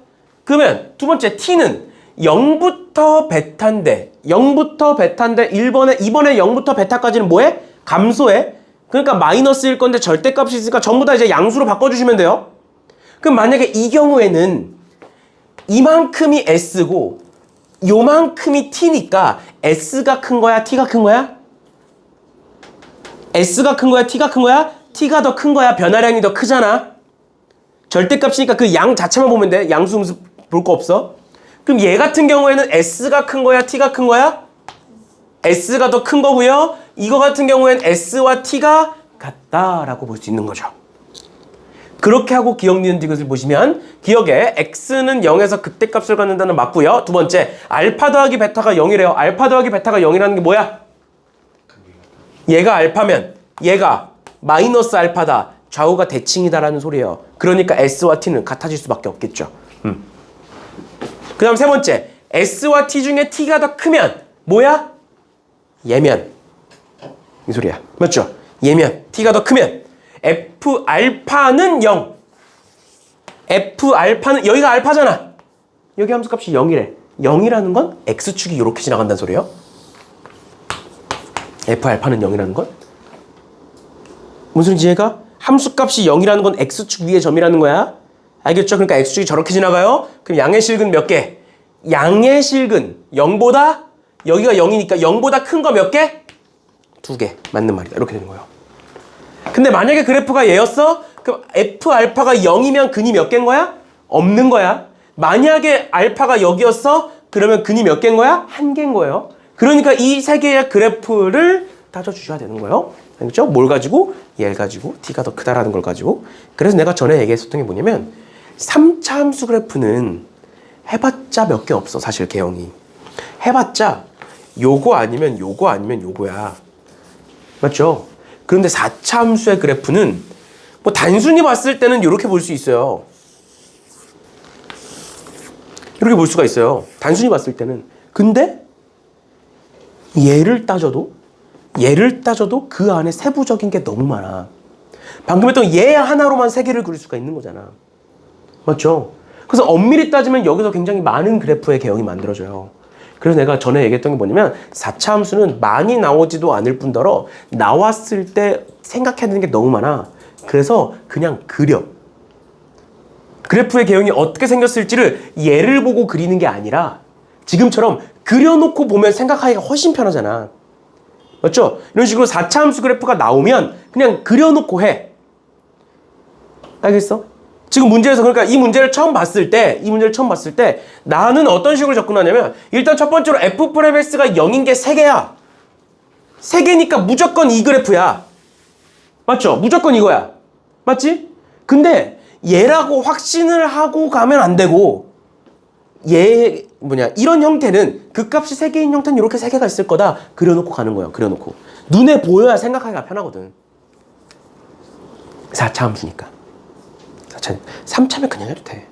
그러면 두 번째 t는 0부터 베타인데 2번에 0부터 베타까지는 뭐해? 감소해. 그러니까 마이너스일 건데 절대값이 있으니까 전부 다 이제 양수로 바꿔주시면 돼요. 그럼 만약에 이 경우에는 이만큼이 s고 요만큼이 t니까 s가 큰 거야? t가 큰 거야? s가 큰 거야? t가 큰 거야? t가 더 큰 거야? 변화량이 더 크잖아. 절대값이니까 그 양 자체만 보면 돼. 양수 음수 볼 거 없어. 그럼 얘 같은 경우에는 s가 큰 거야? t가 큰 거야? s가 더 큰 거고요. 이거 같은 경우에는 s와 t가 같다라고 볼 수 있는 거죠. 그렇게 하고 기억 니은 디귿을 보시면 기억에 x는 0에서 극대값을 갖는다는 맞고요. 두 번째 알파 더하기 베타가 0이래요. 알파 더하기 베타가 0이라는 게 뭐야? 얘가 알파면 얘가 마이너스 알파다. 좌우가 대칭이다라는 소리예요. 그러니까 s와 t는 같아질 수밖에 없겠죠. 그 다음 세 번째 s와 t 중에 t가 더 크면 뭐야? 얘면 이 소리야. 맞죠? 얘면 t가 더 크면 f 알파는 0. f 알파는 여기가 알파잖아. 여기 함수값이 0이래. 0이라는 건 x축이 이렇게 지나간다는 소리예요. f 알파는 0이라는 건 무슨 소리인지 얘가? 함수값이 0이라는 건 x축 위의 점이라는 거야. 알겠죠? 그러니까 x축이 저렇게 지나가요. 그럼 양의 실근 몇 개? 양의 실근 0보다 여기가 0이니까 0보다 큰 거 몇 개? 2개. 맞는 말이다. 이렇게 되는 거예요. 근데 만약에 그래프가 얘였어? 그럼 f 알파가 0이면 근이 몇 개인 거야? 없는 거야. 만약에 알파가 여기였어? 그러면 근이 몇 개인 거야? 1개인 거예요. 그러니까 이 세 개의 그래프를 따져주셔야 되는 거예요. 알겠죠? 뭘 가지고? 얘를 가지고 t가 더 크다라는 걸 가지고. 그래서 내가 전에 얘기했었던 게 뭐냐면 3차 함수 그래프는 해봤자 몇 개 없어. 사실 개형이. 해봤자 요거 아니면 요거 아니면 요거야. 맞죠? 그런데 4차 함수의 그래프는 뭐 단순히 봤을 때는 이렇게 볼 수 있어요. 이렇게 볼 수가 있어요. 단순히 봤을 때는. 근데 얘를 따져도 그 안에 세부적인 게 너무 많아. 방금 했던 얘 하나로만 세 개를 그릴 수가 있는 거잖아. 맞죠? 그래서 엄밀히 따지면 여기서 굉장히 많은 그래프의 개형이 만들어져요. 그래서 내가 전에 얘기했던 게 뭐냐면 4차 함수는 많이 나오지도 않을 뿐더러 나왔을 때 생각해야 되는 게 너무 많아. 그래서 그냥 그려. 그래프의 개형이 어떻게 생겼을지를 얘를 보고 그리는 게 아니라 지금처럼 그려놓고 보면 생각하기가 훨씬 편하잖아. 맞죠? 이런 식으로 4차 함수 그래프가 나오면 그냥 그려놓고 해. 알겠어? 지금 문제에서 그러니까 이 문제를 처음 봤을 때 나는 어떤 식으로 접근하냐면 일단 첫 번째로 f 프라임 x가 0인 게 3개야. 3개니까 무조건 이 그래프야. 맞죠? 무조건 이거야. 맞지? 근데 얘라고 확신을 하고 가면 안 되고 이런 형태는 극값이 3개인 형태는 이렇게 3개가 있을 거다. 그려놓고 가는 거야. 그려놓고. 눈에 보여야 생각하기가 편하거든. 4차 함수니까. 3차면 그냥 해도 돼.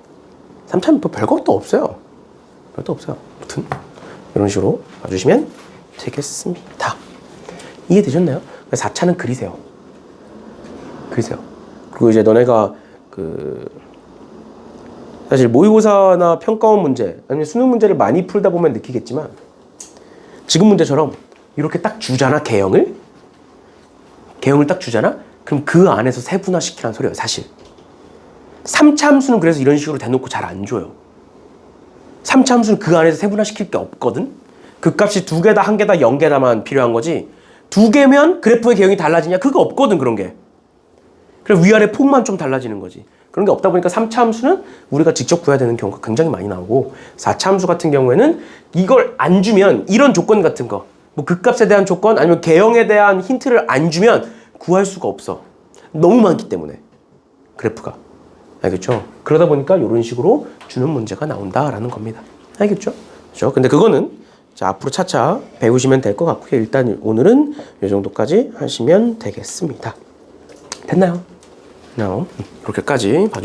3차면 뭐 별것도 없어요. 별것도 없어요. 아무튼 이런 식으로 봐주시면 되겠습니다. 이해되셨나요? 4차는 그리세요. 그리고 이제 너네가 사실 모의고사나 평가원 문제 아니면 수능 문제를 많이 풀다 보면 느끼겠지만 지금 문제처럼 이렇게 딱 주잖아. 개형을 딱 주잖아. 그럼 그 안에서 세분화시키라는 소리예요. 사실 3차 함수는 그래서 이런 식으로 대놓고 잘 안 줘요. 3차 함수는 그 안에서 세분화시킬 게 없거든. 그 값이 2개다 1개다 0개다만 필요한 거지 2개면 그래프의 개형이 달라지냐? 그거 없거든. 그런 게. 그래서 위아래 폭만 좀 달라지는 거지. 그런 게 없다 보니까 3차 함수는 우리가 직접 구해야 되는 경우가 굉장히 많이 나오고 4차 함수 같은 경우에는 이걸 안 주면 이런 조건 같은 거 뭐 극값에 대한 조건 아니면 개형에 대한 힌트를 안 주면 구할 수가 없어. 너무 많기 때문에 그래프가. 알겠죠? 그러다 보니까 이런 식으로 주는 문제가 나온다라는 겁니다. 알겠죠? 그렇죠? 근데 그거는 자, 앞으로 차차 배우시면 될 것 같고요. 일단 오늘은 이 정도까지 하시면 되겠습니다. 됐나요? 이렇게까지 봐주시면